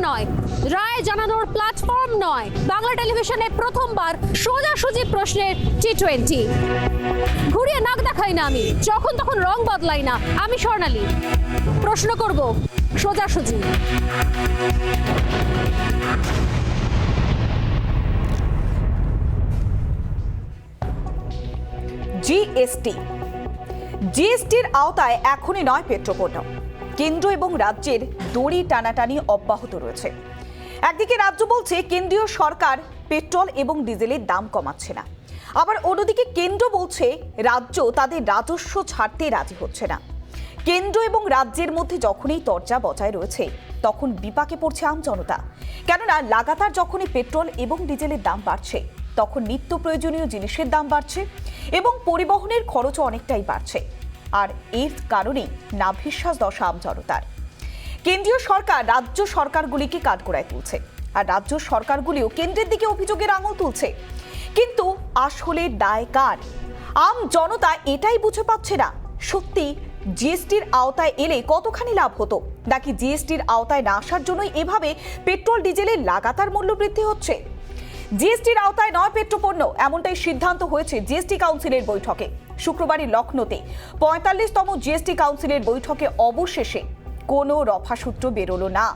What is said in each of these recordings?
নয়, রায় জানানোর প্ল্যাটফর্ম নয়, বাংলা টেলিভিশনে প্রথমবার সোজাসুজি প্রশ্নের T20। ঘুরিয়ে নাক দেখাই না আমি, যখন তখন রং বদলাই না আমি, স্বর্ণালী। প্রশ্ন করব সোজাসুজি। জিএসটির আওতায় এখনই নয় পেট্রোপণ্য। কেন্দ্র এবং রাজ্যের দড়ি টানাটানি অব্যাহত রয়েছে। একদিকে রাজ্য বলছে কেন্দ্রীয় সরকার পেট্রোল এবং ডিজেলের দাম কমাচ্ছে না, আবার অন্যদিকে কেন্দ্র বলছে রাজ্য তাদের রাজস্ব ছাড়তে রাজি হচ্ছে না। কেন্দ্র এবং রাজ্যের মধ্যে যখনই তরজা বজায় রয়েছে তখন বিপাকে পড়ছে আম জনতা। কেননা লাগাতার যখনই পেট্রোল এবং ডিজেলের দাম বাড়ছে তখন নিত্য প্রয়োজনীয় জিনিসের দাম বাড়ছে এবং পরিবহনের খরচও অনেকটাই বাড়ছে। আর এর কারণেই নাভিশ্বাস দশা আম জনতার। কেন্দ্রীয় সরকার রাজ্য সরকারগুলিকে কাঠগড়ায় তুলছে, আর রাজ্য সরকারগুলিও কেন্দ্রের দিকে অভিযোগের আঙুল তুলছে। কিন্তু আসলে দায় কার? আম জনতা এটাই বুঝে পাচ্ছে না। সত্যি জিএসটির আওতায় এলে কতখানি লাভ হতো, নাকি জিএসটির আওতায় না আসার জন্যই এভাবে পেট্রোল ডিজেলের লাগাতার মূল্য বৃদ্ধি হচ্ছে? জিএসটির আওতায় নয় পেট্রোপণ্য, এমনটাই সিদ্ধান্ত হয়েছে জিএসটি কাউন্সিলের বৈঠকে। শুক্রবারই লখনৌতে 45তম জিএসটি কাউন্সিলের বৈঠকে অবশেষে কোনো রফাসূত্র বেরোলো না।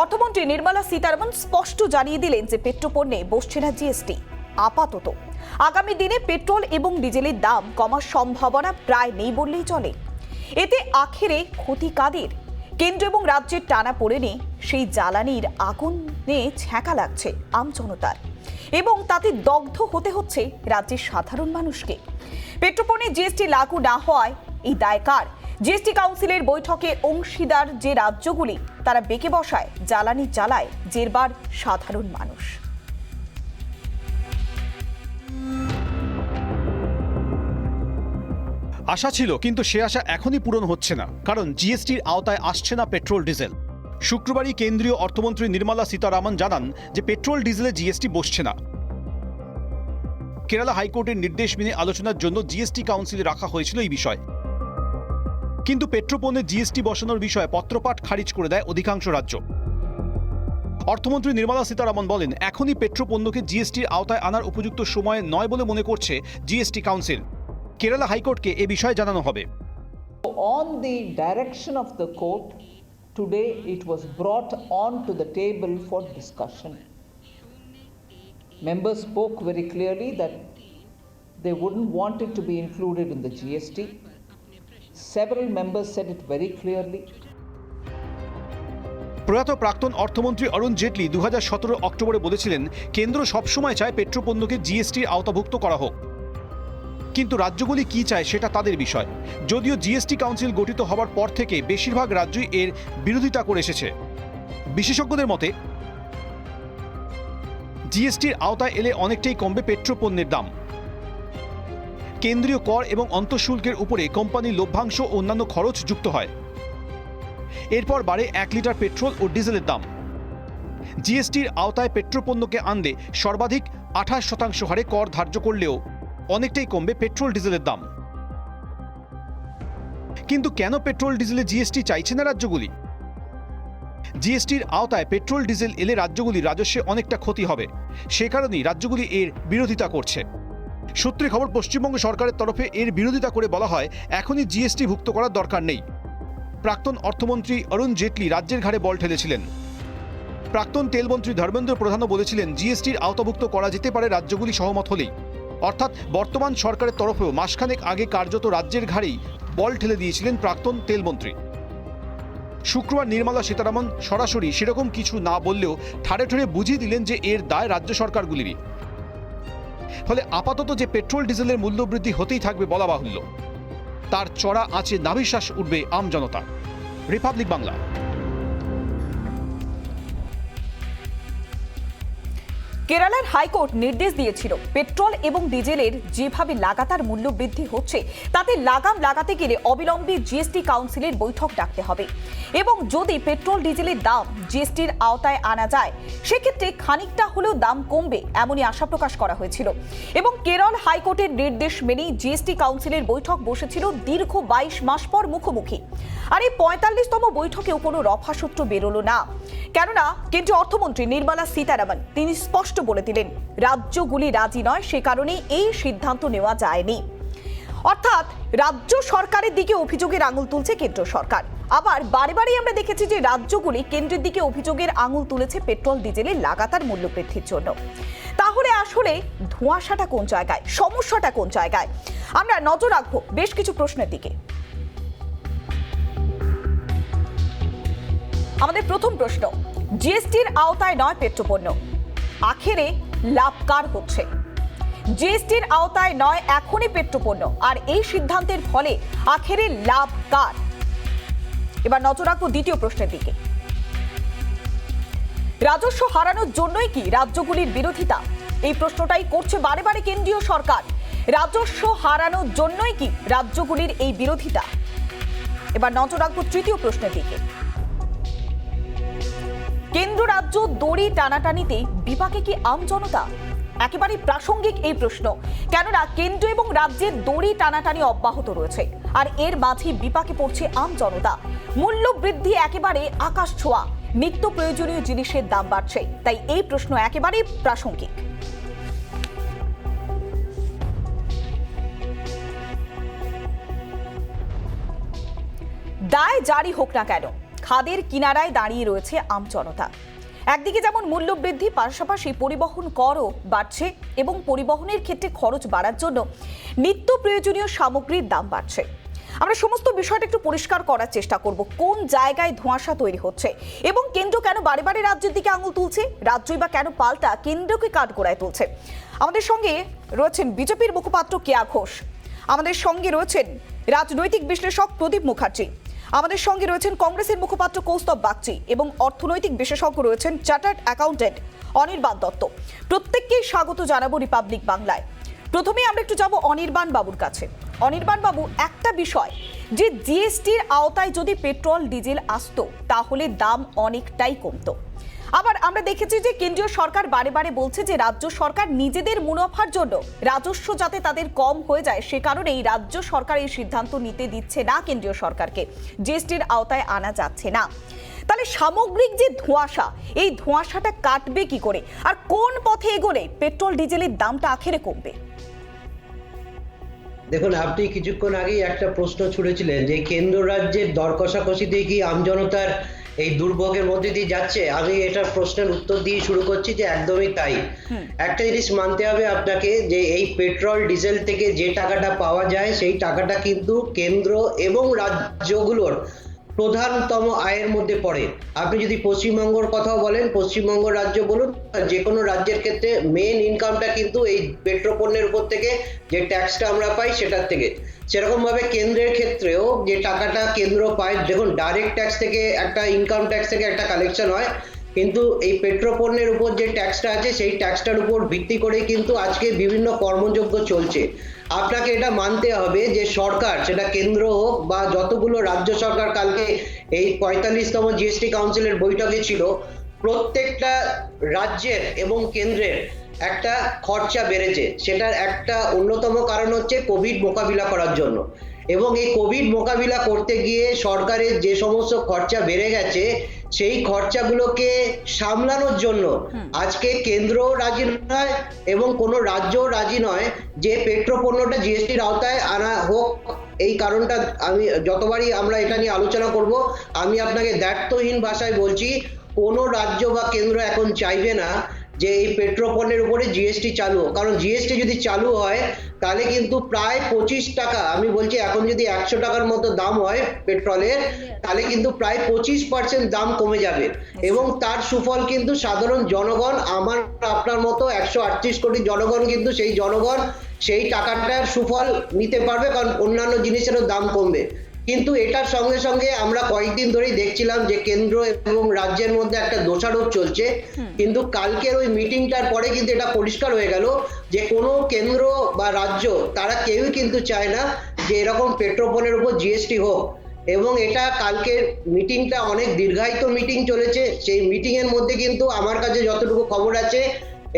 অর্থমন্ত্রী নির্মলা সীতারমণ স্পষ্ট জানিয়ে দিলেন যে পেট্রোপণ্যে বসছে না জিএসটি আপাতত। আগামী দিনে পেট্রোল এবং ডিজেলের দাম কমার সম্ভাবনা প্রায় নেই বললেই চলে। এতে আখেরে ক্ষতি কাদের? কেন্দ্র এবং রাজ্যের টানা পড়েনে সেই জ্বালানির আগুনে ছ্যাঁকা লাগছে আম জনতার, এবং তাতে দগ্ধ হতে হচ্ছে রাজ্যের সাধারণ মানুষকে। পেট্রোপণ্যে জিএসটি লাগু না হওয়ায় এই দায় কার? জিএসটি কাউন্সিলের বৈঠকে অংশীদার যে রাজ্যগুলি তারা বেঁকে বসায় জ্বালানি জ্বালায় জেরবার সাধারণ মানুষ। আশা ছিল, কিন্তু সে আশা এখনই পূরণ হচ্ছে না, কারণ জিএসটির আওতায় আসছে না পেট্রোল ডিজেল। শুক্রবারই কেন্দ্রীয় অর্থমন্ত্রী নির্মলা সীতারামন জানান যে পেট্রোল ডিজেলে জিএসটি বসছে না। কেরালা হাইকোর্টের নির্দেশ মেনে আলোচনার জন্য জিএসটি কাউন্সিলে রাখা হয়েছিল এই বিষয়, কিন্তু পেট্রোপণ্যে জিএসটি বসানোর বিষয়ে পত্রপাঠ খারিজ করে দেয় অধিকাংশ রাজ্য। অর্থমন্ত্রী নির্মলা সীতারামন বলেন, এখনই পেট্রোপণ্যকে জিএসটির আওতায় আনার উপযুক্ত সময় নয় বলে মনে করছে জিএসটি কাউন্সিল। কেরালা হাইকোর্টকে এ বিষয়ে জানানো হবে। On the direction of the court, today it was brought on to the table for discussion. Members spoke very clearly that they wouldn't want it to be included in the GST. Several members said it very clearly. প্রয়াত প্রাক্তন অর্থমন্ত্রী অরুণ জেটলি 2017 অক্টোবরে বলেছিলেন, কেন্দ্র সবসময় চায় পেট্রোপণ্যকে জিএসটির আওতাভুক্ত করা হোক, কিন্তু রাজ্যগুলি কি চায় সেটা তাদের বিষয়। যদিও জিএসটি কাউন্সিল গঠিত হবার পর থেকে বেশিরভাগ রাজ্যই এর বিরোধিতা করে এসেছে। বিশেষজ্ঞদের মতে জিএসটির আওতায় এলে অনেকটাই কমবে পেট্রোপণ্যের দাম। কেন্দ্রীয় কর এবং অন্তঃশুল্কের উপরে কোম্পানির লভ্যাংশ ও অন্যান্য খরচ যুক্ত হয়। এরপর বাড়ে 1 লিটার পেট্রোল ও ডিজেলের দাম। জিএসটির আওতায় পেট্রোপণ্যকে আনলে সর্বাধিক 28% হারে কর ধার্য করলেও অনেকটাই কমবে পেট্রোল ডিজেলের দাম। কিন্তু কেন পেট্রোল ডিজেলে জিএসটি চাইছে না রাজ্যগুলি? জিএসটির আওতায় পেট্রোল ডিজেল এলে রাজ্যগুলির রাজস্বে অনেকটা ক্ষতি হবে, সে কারণেই রাজ্যগুলি এর বিরোধিতা করছে। সূত্রে খবর, পশ্চিমবঙ্গ সরকারের তরফে এর বিরোধিতা করে বলা হয়, এখনই জিএসটি ভুক্ত করার দরকার নেই। প্রাক্তন অর্থমন্ত্রী অরুণ জেটলি রাজ্যের ঘাড়ে বল ঠেলেছিলেন। প্রাক্তন তেলমন্ত্রী ধর্মেন্দ্র প্রধানও বলেছিলেন, জিএসটির আওতাভুক্ত করা যেতে পারে রাজ্যগুলি সহমত হলেই। অর্থাৎ বর্তমান সরকারের তরফেও মাসখানেক আগে কার্যত রাজ্যের ঘাড়েই বল ঠেলে দিয়েছিলেন প্রাক্তন তেলমন্ত্রী। শুক্রবার নির্মলা সীতারামন সরাসরি সেরকম কিছু না বললেও ঠাড়ে ঠাড়ে বুঝিয়ে দিলেন যে এর দায় রাজ্য সরকারগুলিরই। ফলে আপাতত যে পেট্রোল ডিজেলের মূল্যবৃদ্ধি হতেই থাকবে বলা বাহুল্য, তার চড়া আঁচে নাভিশ্বাস উঠবে আম জনতা। রিপাবলিক বাংলা। কেরালার হাইকোর্ট নির্দেশ দিয়েছিল পেট্রোল এবং ডিজেলের যেভাবে লাগাতার মূল্য বৃদ্ধি হচ্ছে তাতে লাগাম লাগাতে গেলে অবিলম্বে জিএসটি কাউন্সিলের বৈঠক ডাকতে হবে এবং যদি পেট্রোল ডিজেলের দাম জিএসটির আওতায় আনা যায় সেক্ষেত্রে খানিকটা হলেও দাম কমবে এমনই আশা প্রকাশ করা হয়েছিল এবং কেরল হাইকোর্টের নির্দেশ মেনেই জিএসটি কাউন্সিলের বৈঠক বসেছিল দীর্ঘ 22 মাস পর মুখোমুখি। আর এই 45তম বৈঠকেও কোনো রফাসূত্র বেরোলো না, কেননা কেন্দ্রীয় অর্থমন্ত্রী নির্মলা সীতারামন তিনি স্পষ্ট বলে দিলেন রাজ্যগুলি রাজি নয়, সে কারণেই এই সিদ্ধান্ত নেওয়া যায়নি। অর্থাৎ রাজ্য সরকারের দিকে অভিযোগের আঙুল তুলছে কেন্দ্র সরকার। আবার বারে বারে আমরা দেখেছি যে রাজ্যগুলি কেন্দ্রের দিকে অভিযোগের আঙুল তুলেছে পেট্রোল ডিজেলের লাগাতার মূল্য বৃদ্ধির জন্য। তাহলে আসলে ধোঁয়াশাটা কোন জায়গায়, সমস্যাটা কোন জায়গায়, আমরা নজর রাখবো বেশ কিছু প্রশ্নের দিকে। আমাদের প্রথম প্রশ্ন, জিএসটির আওতায় নয় পেট্রোপণ্য, আখেরে লাভ কার হচ্ছে? জিএসটির আওতায় নয় এখনই পেট্রোপণ্য, আর এই সিদ্ধান্তের ফলে আখেরে লাভ কার? এবার নজর রাখবো দ্বিতীয় প্রশ্নের দিকে, রাজস্ব হারানোর জন্যই কি রাজ্যগুলির বিরোধিতা? এই প্রশ্নটাই করছে বারে বারে কেন্দ্রীয় সরকার। রাজস্ব হারানোর জন্যই কি রাজ্যগুলির এই বিরোধিতা? এবার নজর রাখবো তৃতীয় প্রশ্নের দিকে, কেন্দ্র রাজ্য দড়ি টানাটানিতে বিপাকে কি আম জনতা? একেবারে প্রাসঙ্গিক এই প্রশ্ন, কেননা কেন্দ্র এবং রাজ্যের দড়ি টানাটানি অব্যাহত রয়েছে আর এর মাঝে বিপাকে পড়ছে আম জনতা। মূল্য বৃদ্ধি একেবারে আকাশ ছোঁয়া, নিত্য প্রয়োজনীয় জিনিসের দাম বাড়ছে, তাই এই প্রশ্ন একেবারে প্রাসঙ্গিক। দায় জারি হোক না কেন, খাদের কিনারায় দাঁড়িয়ে রয়েছে আম জনতা। একদিকে যেমন মূল্য বৃদ্ধি, পাশাপাশি পরিবহন করও বাড়ছে এবং পরিবহনের ক্ষেত্রে খরচ বাড়ার জন্য নিত্য প্রয়োজনীয় সামগ্রীর দাম বাড়ছে। আমরা সমস্ত বিষয়টা একটু পরিষ্কার করার চেষ্টা করব, কোন জায়গায় ধোঁয়াশা তৈরি হচ্ছে এবং কেন্দ্র কেন বারে বারে রাজ্যের দিকে আঙুল তুলছে, রাজ্যই বা কেন পাল্টা কেন্দ্রকে কাঠগড়ায় তুলছে। আমাদের সঙ্গে রয়েছেন বিজেপির মুখপাত্র কেয়া ঘোষ, আমাদের সঙ্গে রয়েছেন রাজনৈতিক বিশ্লেষক প্রদীপ মুখার্জি, আমাদের সঙ্গে রয়েছেন কংগ্রেসের মুখপাত্র কৌস্তব বাগচি এবং অর্থনৈতিক বিশেষজ্ঞ রয়েছেন চার্টার্ড অ্যাকাউন্টেন্ট অনির্বাণ দত্ত। প্রত্যেককেই স্বাগত জানাবো রিপাবলিক বাংলায়। প্রথমে আমরা একটু যাব অনির্বাণ বাবুর কাছে। অনির্বাণ বাবু, একটা বিষয় যে জিএসটির আওতায় যদি পেট্রোল ডিজেল আসতো তাহলে দাম অনেকটাই কমতো। আবার আমরা দেখেছি যে কেন্দ্রীয় সরকার বারে বারে বলছে যে রাজ্য সরকার নিজেদের মুনাফার জন্য রাজস্ব যাতে তাদের কম হয়ে যায় সে কারণেই রাজ্য সরকার এই সিদ্ধান্ত নিতে দিচ্ছে না কেন্দ্রীয় সরকারকে, জিএসটির আওতায় আনা যাচ্ছে না। তাহলে সামগ্রিক যে ধোঁয়াশা, এই ধোঁয়াশাটা কাটবে কি করে, আর কোন পথে এগোলে পেট্রোল ডিজেলের দামটা আখেরে কমবে? দেখুন, আপনি কিছুক্ষণ আগেই একটা প্রশ্ন ছুড়েছিলেন যে কেন্দ্র রাজ্যের দর কষাকষিতে কি আমজনতার এই দুর্ভোগের মধ্যে দিয়ে যাচ্ছে। আমি এটার প্রশ্নের উত্তর দিয়ে শুরু করছি যে একদমই তাই। একটা জিনিস মানতে হবে আপনাকে যে এই পেট্রোল ডিজেল থেকে যে টাকাটা পাওয়া যায় সেই টাকাটা কিন্তু কেন্দ্র এবং রাজ্যগুলোর প্রধানতম আয়ের মধ্যে পড়ে। আপনি যদি পশ্চিমবঙ্গের কথাও বলেন, পশ্চিমবঙ্গ রাজ্য বলুন, যে কোনো রাজ্যের ক্ষেত্রে মেন ইনকামটা কিন্তু এই পেট্রোপণ্যের উপর থেকে যে ট্যাক্সটা আমরা পাই সেটার থেকে। সেরকম ভাবে কেন্দ্রের ক্ষেত্রেও যে টাকাটা কেন্দ্র পায়, দেখুন ডাইরেক্ট ট্যাক্স থেকে একটা ইনকাম ট্যাক্স থেকে একটা কালেকশন হয়, কিন্তু এই পেট্রোপণ্যের উপর যে ট্যাক্সটা আছে সেই ট্যাক্সটার উপর ভিত্তি করে কিন্তু আজকে বিভিন্ন কর্মযজ্ঞ চলছে। আপনাকে এটা মানতে হবে যে সরকার, সেটা কেন্দ্র হোক বা যতগুলো রাজ্য সরকার কালকে এই 45তম জিএসটি কাউন্সিলের বৈঠকে ছিল, প্রত্যেকটা রাজ্যের এবং কেন্দ্রের একটা খরচা বেড়েছে। সেটার একটা অন্যতম কারণ হচ্ছে কোভিড মোকাবিলা করার জন্য, এবং এই কোভিড মোকাবিলা করতে গিয়ে সরকারের যে সমস্ত খরচা বেড়ে গেছে সেই খরচাগুলোকে সামলানোর জন্য আজকে কেন্দ্রও রাজি নয় এবং কোনো রাজ্যও রাজি নয় যে পেট্রোপণ্যটা জিএসটির আওতায় আনা হোক। এই কারণটা আমি যতবারই আমরা এটা নিয়ে আলোচনা করব, আমি আপনাকে দ্ব্যর্থহীন ভাষায় বলছি, কোনো রাজ্য বা কেন্দ্র এখন চাইবে না যে এই পেট্রোপণ্যের উপরে জিএসটি চালু হোক। কারণ জিএসটি যদি চালু হয় তাহলে কিন্তু প্রায় 25 টাকা, আমি বলছি এখন যদি 100 টাকার মতো দাম হয় পেট্রোলের, তাহলে কিন্তু প্রায় 25% দাম কমে যাবে এবং তার সুফল কিন্তু সাধারণ জনগণ, আমার আপনার মতো 138 কোটি জনগণ কিন্তু সেই জনগণ সেই টাকাটার সুফল নিতে পারবে, কারণ অন্যান্য জিনিসেরও দাম কমবে। কিন্তু এটার সঙ্গে সঙ্গে আমরা কয়েকদিন ধরেই দেখছিলাম যে কেন্দ্র এবং রাজ্যের মধ্যে একটা দোষারোপ চলছে, কিন্তু কালকের ওই মিটিংটার পরে কিন্তু এটা পরিষ্কার হয়ে গেল যে কোনো কেন্দ্র বা রাজ্য তারা কেউই কিন্তু চায় না যে এরকম পেট্রোপোলের উপর জিএসটি হোক। এবং এটা কালকের মিটিংটা অনেক দীর্ঘায়িত মিটিং চলেছে। সেই মিটিং এর মধ্যে কিন্তু আমার কাছে যতটুকু খবর আছে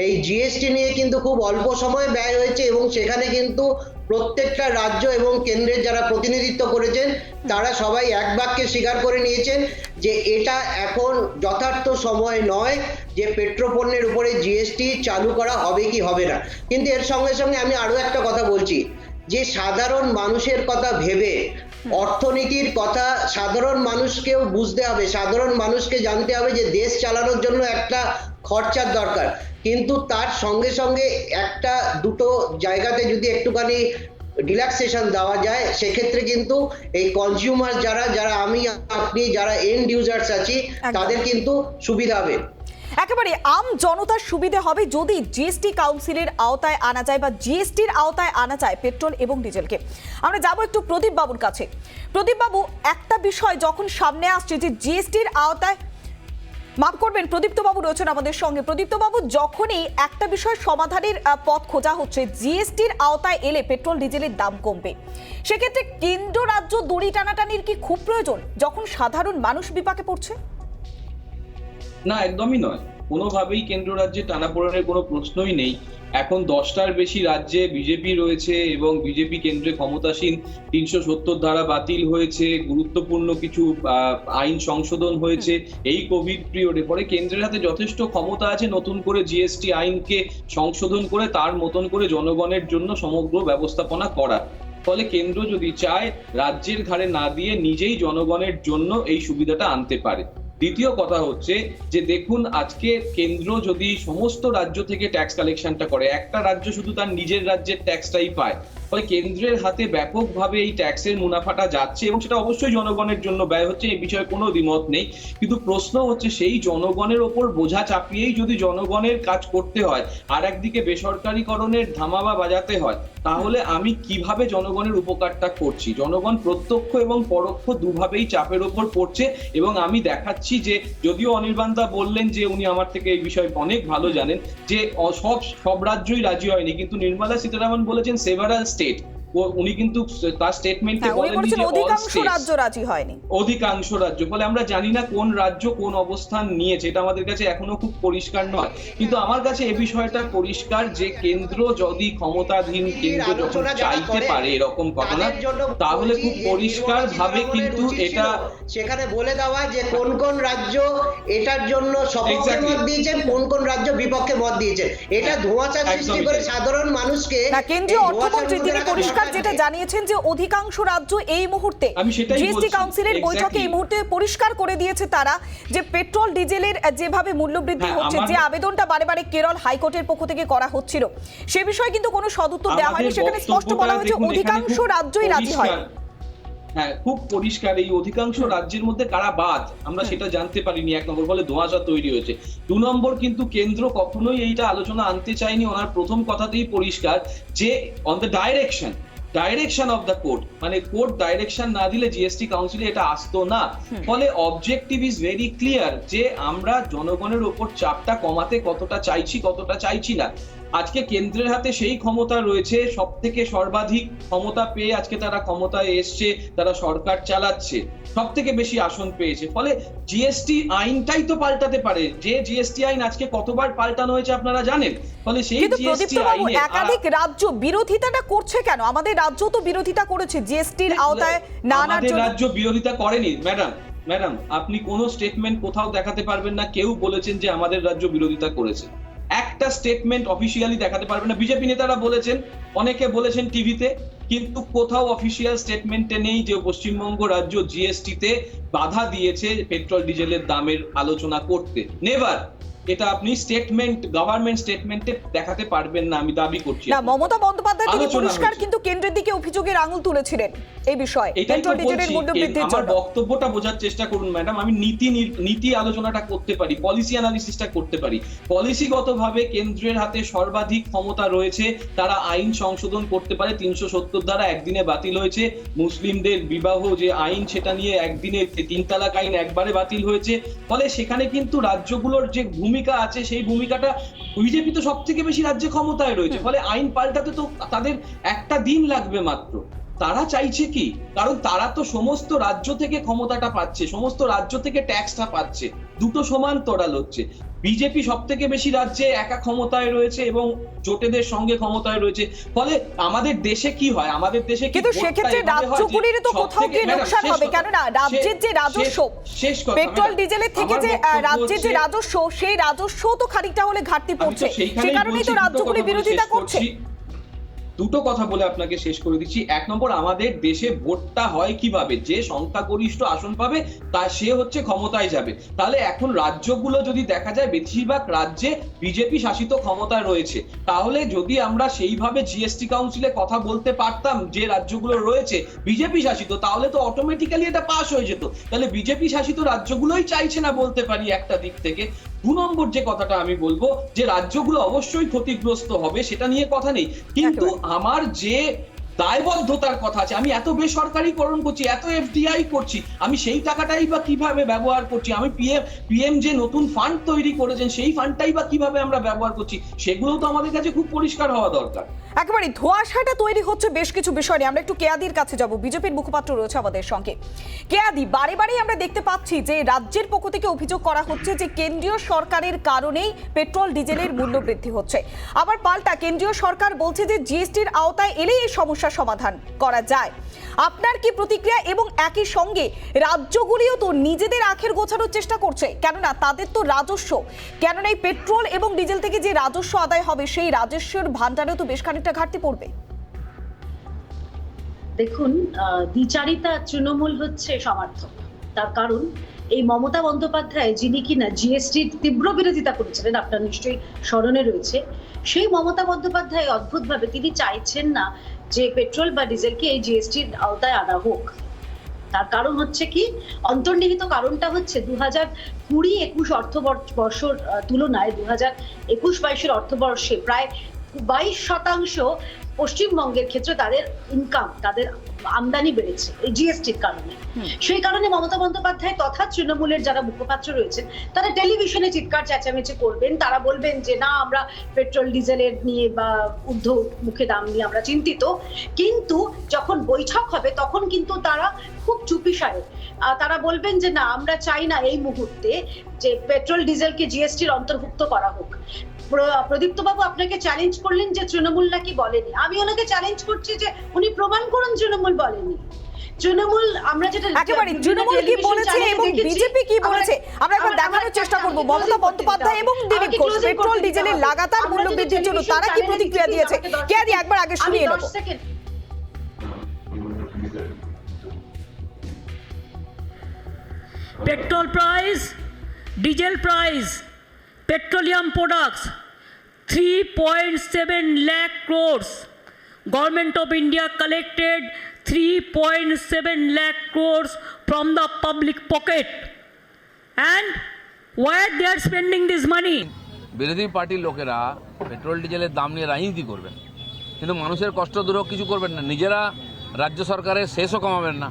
এই জিএসটি নিয়ে কিন্তু খুব অল্প সময় ব্যয় হয়েছে এবং সেখানে কিন্তু প্রত্যেকটা রাজ্য এবং কেন্দ্রের যারা প্রতিনিধিত্ব করেছেন তারা সবাই এক বাক্যে স্বীকার করে নিয়েছেন যে এটা এখন যথার্থ সময় নয় যে পেট্রোপণ্যের উপরে জিএসটি চালু করা হবে কি হবে না। কিন্তু এর সঙ্গে সঙ্গে আমি আরো একটা কথা বলছি যে সাধারণ মানুষের কথা ভেবে, অর্থনীতির কথা সাধারণ মানুষকেও বুঝতে হবে, সাধারণ মানুষকে জানতে হবে যে দেশ চালানোর জন্য একটা খরচার দরকার, কিন্তু তার সঙ্গে সঙ্গে একটা দুটো জায়গাতে যদি একটুখানি রিল্যাক্সেশন দেওয়া যায় সেক্ষেত্রে কিন্তু এই কনজিউমার যারা আমি আপনি যারা এন্ড ইউজার্স আছি তাদের কিন্তু সুবিধা হবে। একেবারে আম জনতার সুবিধে হবে যদি জিএসটি কাউন্সিলের আওতায় আনা যায় বা জিএসটির আওতায় আনা যায় পেট্রোল এবং ডিজেলকে। আমরা যাব একটু প্রদীপ বাবুর কাছে। প্রদীপ বাবু, একটা বিষয় যখন সামনে আসছে যে জিএসটির আওতায়, মাফ করবেন প্রদীপ্ত বাবু রয়েছেন আমাদের সঙ্গে। প্রদীপ্ত বাবু, যখনই একটা বিষয় সমাধানের পথ খোঁজা হচ্ছে জিএসটির আওতায় এলে পেট্রোল ডিজেলের দাম কমবে, সেক্ষেত্রে কেন্দ্র রাজ্য দড়ি টানাটানির কি খুব প্রয়োজন যখন সাধারণ মানুষ বিপাকে পড়ছে? না, একদমই নয়। কোনোভাবেই কেন্দ্র রাজ্যে টানাপোড়েনের কোনো প্রশ্নই নেই। এখন 10টার বেশি রাজ্যে বিজেপি রয়েছে এবং বিজেপি কেন্দ্রে ক্ষমতাসীন। 370 ধারা বাতিল হয়েছে, গুরুত্বপূর্ণ কিছু আইন সংশোধন হয়েছে এই কোভিড পিরিয়ডে। পরে কেন্দ্রের হাতে যথেষ্ট ক্ষমতা আছে নতুন করে জিএসটি আইনকে সংশোধন করে তার মতন করে জনগণের জন্য সমগ্র ব্যবস্থাপনা করা। ফলে কেন্দ্র যদি চায় রাজ্যের ঘাড়ে না দিয়ে নিজেই জনগণের জন্য এই সুবিধাটা আনতে পারে। দ্বিতীয় কথা হচ্ছে যে দেখুন, আজকে কেন্দ্র যদি সমস্ত রাজ্য থেকে ট্যাক্স কালেকশনটা করে, একটা রাজ্য শুধু তার নিজের রাজ্যের ট্যাক্সটাই পায়, ফলে কেন্দ্রের হাতে ব্যাপকভাবে এই ট্যাক্সের মুনাফাটা যাচ্ছে এবং সেটা অবশ্যই জনগণের জন্য ব্যয় হচ্ছে, এই বিষয়ে কোনো দ্বিমত নেই। কিন্তু প্রশ্ন হচ্ছে সেই জনগণের ওপর বোঝা চাপিয়েই যদি জনগণের কাজ করতে হয় আর একদিকে বেসরকারীকরণের ধামাবা বাজাতে হয়, তাহলে আমি কিভাবে জনগণের উপকারটা করছি? জনগণ প্রত্যক্ষ এবং পরোক্ষ দুভাবেই চাপের ওপর পড়ছে। এবং আমি দেখাচ্ছি যে যদিও অনির্বাণদা বললেন যে উনি আমার থেকে এই বিষয়ে অনেক ভালো জানেন যে সব রাজ্যই রাজি হয়নি, কিন্তু নির্মলা সীতারামন বলেছেন সেভারাল স্টেট। উনি কিন্তু তার স্টেটমেন্টে বলেন যে অধিকাংশ রাজ্য রাজি হয়নি, অধিকাংশ রাজ্য। ফলে আমরা জানি না কোন রাজ্য কোন অবস্থান নিয়েছে, এটা আমাদের কাছে এখনো খুব পরিষ্কার নয়। কিন্তু আমার কাছে এই বিষয়টা পরিষ্কার যে কেন্দ্র যদি ক্ষমতাধীন কেন্দ্র যখন চাইতে পারে এরকম ঘটনা, তাহলে খুব পরিষ্কার ভাবে কিন্তু এটা সেখানে বলে দেওয়া যে কোন কোন রাজ্য এটার জন্য সপক্ষে মত দিয়েছেন, কোন কোন রাজ্য বিপক্ষে মত দিয়েছেন। এটা ধোঁয়াশা সৃষ্টি করে সাধারণ মানুষকে। কেন্দ্রীয় অর্থমন্ত্রী তিনি পরিষ্কার যেটা জানিয়েছেন যে অধিকাংশ রাজ্য এই মুহূর্তে জিএসটি কাউন্সিলের বৈঠকে এই মুহূর্তে পরিষ্কার করে দিয়েছে তারা যে পেট্রোল ডিজেলের যেভাবে মূল্যবৃদ্ধি হচ্ছে, যে আবেদনটা বারে বারে কেরল হাইকোর্টের পক্ষ থেকে করা হচ্ছিল, সে বিষয়ে কিন্তু কোনো সদুত্তর দেওয়া হয়নি। সেখানে স্পষ্ট বলা হয়েছে অধিকাংশ রাজ্যই রাজি হয়। হ্যাঁ, খুব পরিষ্কার এই অধিকাংশ রাজ্যের মধ্যে কারা বাদ আমরা সেটা জানতে পারিনি। 1 নম্বর, ফলে ধোঁয়াশা তৈরি হয়েছে। 2 নম্বর, কিন্তু কেন্দ্র কখনোই এইটা আলোচনা আনতে চায়নি। ওনার প্রথম কথাতেই পরিষ্কার যে on the direction of the court, মানে কোর্ট ডাইরেকশন না দিলে জিএসটি কাউন্সিলে এটা আসতো না। ফলে অবজেক্টিভ ইজ ভেরি ক্লিয়ার যে আমরা জনগণের উপর চাপটা কমাতে কতটা চাইছি কতটা চাইছি না। আজকে কেন্দ্রের হাতে সেই ক্ষমতা রয়েছে, সব থেকে সর্বাধিক ক্ষমতা পেয়ে আজকে তারা ক্ষমতায় এসছে, তারা সরকার চালাচ্ছে, সব থেকে বেশি আসন পেয়েছে। ফলে জিএসটি আইনটাই তো পাল্টাতে পারে, যে জিএসটি আইন আজকে কতবার পাল্টানো হয়েছে আপনারা জানেন। ফলে সেই জিএসটি আইনে একাধিক রাজ্য বিরোধিতাটা করছে কেন? আমাদের রাজ্য তো বিরোধিতা করেছে জিএসটির আওতায় না আনার জন্য। রাজ্য বিরোধিতা করেনি ম্যাডাম, আপনি কোন স্টেটমেন্ট কোথাও দেখাতে পারবেন না কেউ বলেছেন যে আমাদের রাজ্য বিরোধিতা করেছে। একটা স্টেটমেন্ট অফিসিয়ালি দেখাতে পারবেন না। বিজেপি নেতারা বলেছেন, অনেকে বলেছেন টিভিতে, কিন্তু কোথাও অফিসিয়াল স্টেটমেন্টে নেই যে পশ্চিমবঙ্গ রাজ্য জিএসটি তে বাধা দিয়েছে পেট্রোল ডিজেলের দামের আলোচনা করতে। নেভার। এটা আপনি গভর্নমেন্ট স্টেটমেন্টে দেখাতে পারবেন না, আমি দাবি করছি না। মমতা বন্দ্যোপাধ্যায় তিনি পরিষ্কার কিন্তু কেন্দ্রের দিকে অভিযোগের আঙুল তুলেছিলেন এই বিষয়ে এটাই তো পেট্রোল ডিজেলের বলছি, মূল্য বৃদ্ধির আমার জন্য। বক্তব্যটা বোঝার চেষ্টা করুন ম্যাডাম। আমি নীতি আলোচনাটা করতে পারি, পলিসি অ্যানালিসিসটা করতে পারি। পলিসিগতভাবে কেন্দ্রের হাতে সর্বাধিক ক্ষমতা রয়েছে, তারা আইন সংশোধন করতে পারে। 370 ধারা একদিনে বাতিল হয়েছে। মুসলিমদের বিবাহ যে আইন, সেটা নিয়ে একদিনে 3 তালাক আইন একবারে বাতিল হয়েছে। ফলে সেখানে কিন্তু রাজ্যগুলোর যে ভূমিকা আছে, সেই ভূমিকাটা বিজেপি তো সব থেকে বেশি রাজ্যে ক্ষমতায় রয়েছে। ফলে আইন পাল্টাতে তো তাদের একটা দিন লাগবে মাত্র। তারা চাইছে কি? কারণ তারা তো সমস্ত রাজ্য থেকে ক্ষমতাটা পাচ্ছে, সমস্ত রাজ্য থেকে ট্যাক্সটা পাচ্ছে, দুটো সমান তরাল হচ্ছে। বিজেপি সব থেকে বেশি রাজ্যে একা ক্ষমতায় রয়েছে এবং জোটেদের সঙ্গে ক্ষমতায় রয়েছে। ফলে আমাদের দেশে কি হয়, আমাদের দেশে কিন্তু সেক্ষেত্রে রাজ্যগুলির তো কোথাও গিয়ে লোকসান হবে, কেননা রাজ্যের যে রাজস্ব পেট্রোল ডিজেলের থেকে যে রাজ্যের যে রাজস্ব, সেই রাজস্ব তো খানিকটা হলে ঘাটতি পড়ছে, সে কারণেই তো রাজ্যগুলি বিরোধিতা করছে। দুটো কথা বলে আপনাকে শেষ করে দিচ্ছি। 1 নম্বর, আমাদের দেশে ভোটটা হয় কিভাবে? যে সংখ্যাগরিষ্ঠ আসন পাবে তা সে হচ্ছে ক্ষমতায় যাবে। তাহলে এখন রাজ্যগুলো যদি দেখা যায় বেশিরভাগ রাজ্যে বিজেপি শাসিত ক্ষমতায় রয়েছে, তাহলে যদি আমরা সেইভাবে জিএসটি কাউন্সিলে কথা বলতে পারতাম যে রাজ্যগুলো রয়েছে বিজেপি শাসিত, তাহলে তো অটোমেটিক্যালি এটা পাস হয়ে যেত। তাহলে বিজেপি শাসিত রাজ্যগুলোই চাইছে না বলতে পারি একটা দিক থেকে। 2 নম্বর যে কথাটা আমি বলবো, যে রাজ্যগুলো অবশ্যই ক্ষতিগ্রস্ত হবে, সেটা নিয়ে কথা নেই, কিন্তু আমার যে দায়বদ্ধতার কথা আছে, আমি এত বেসরকারিকরণ করছি, এত এফডিআই করছি, আমি সেই টাকাটাই বা কিভাবে ব্যবহার করছি? আমি পিএম যে নতুন ফান্ড তৈরি করেছেন, সেই ফান্ডটাই বা কিভাবে আমরা ব্যবহার করছি? সেগুলো তো আমাদের কাছে খুব পরিষ্কার হওয়া দরকার। একেবারে ধোঁয়াশাটা তৈরি হচ্ছে বেশ কিছু বিষয় নিয়ে। আমরা একটু কেয়াদির কাছে যাব, বিজেপির মুখপাত্র রয়েছে আমাদের সঙ্গে। কেয়াদি, বারে বারে আমরা দেখতে পাচ্ছি যে রাজ্যের পক্ষ থেকে অভিযোগ করা হচ্ছে যে কেন্দ্রীয় সরকারের কারণেই পেট্রোল ডিজেলের মূল্য বৃদ্ধি হচ্ছে। আবার পাল্টা কেন্দ্রীয় সরকার বলছে যে জিএসটির আওতায় এলেই এই সমস্যার সমাধান করা যায়। আপনার কি প্রতিক্রিয়া? এবং একই সঙ্গে রাজ্যগুলিও তো নিজেদের আখের গোছানোর চেষ্টা করছে, কেননা তাদের তো রাজস্ব, কেননা এই পেট্রোল এবং ডিজেল থেকে যে রাজস্ব আদায় হবে, সেই রাজস্বের ভান্ডারেও তো বেশ খানিকটা ঘাটতি পড়বে। দেখুন, দ্বিচারিতা তৃণমূল হচ্ছে সমার্থক। তার কারণ এই মমতা বন্দ্যোপাধ্যায়, যিনি কিনা জিএসটির তীব্র বিরোধিতা করেছিলেন, আপনার নিশ্চয়ই স্মরণে রয়েছে, সেই মমতা বন্দ্যোপাধ্যায় অদ্ভুতভাবে তিনি চাইছেন না যে পেট্রোল বা ডিজেলকে এই জিএসটির আওতায় আনা হোক। তার কারণ হচ্ছে কি, অন্তর্নিহিত কারণটা হচ্ছে 2020-21 অর্থবর্ষর তুলনায় 2021-22 অর্থবর্ষে প্রায় 22% পশ্চিমবঙ্গের ক্ষেত্রে তাদের ইনকাম, তাদের আমদানি বেড়েছে এই জিএসটির কারণে। সেই কারণে মমতা বন্দ্যোপাধ্যায় তথা তৃণমূলের যারা মুখপাত্র রয়েছেন, তারা টেলিভিশনে চিৎকার চেঁচামেচি করবেন। তারা বলবেন যে না, আমরা পেট্রোল ডিজেলের নিয়ে বা ঊর্ধ্ব মুখে দাম নিয়ে আমরা চিন্তিত, কিন্তু যখন বৈঠক হবে তখন কিন্তু তারা খুব চুপিসারে তারা বলবেন যে না, আমরা চাই না এই মুহূর্তে যে পেট্রোল ডিজেলকে জিএসটির অন্তর্ভুক্ত করা হোক। প্রদীপ্ত বাবু আপনাকে চ্যালেঞ্জ করলেন যে তৃণমূল নাকি বলেনি। আমি ওনাকে চ্যালেঞ্জ করছি যে উনি প্রমাণ করুন তৃণমূল বলেনি। তৃণমূল, আমরা যেটা একেবারে তৃণমূল কি বলেছে এবং বিজেপি কি বলেছে আমরা একবার দেখানোর চেষ্টা করব। মমতা বন্দ্যোপাধ্যায় এবং দিলীপ ঘোষ পেট্রোল ডিজেলের লাগাতার মূল্য বৃদ্ধির জন্য তারা কি প্রতিক্রিয়া দিয়েছে, কেয়াদি একবার আগে শুনিয়ে নেব। Petrol price, diesel price, petroleum products, 3.7 lakh crores. Government of India collected 3.7 lakh crores from the public pocket. And where they are spending this money? বিরোধী পার্টির লোকেরা পেট্রোল ডিজেলের দাম নিয়ে রাজনীতি করবেন, কিন্তু মানুষের কষ্ট দূরও কিছু করবেন না। নিজেরা রাজ্য সরকারের শেষও কমাবেন না।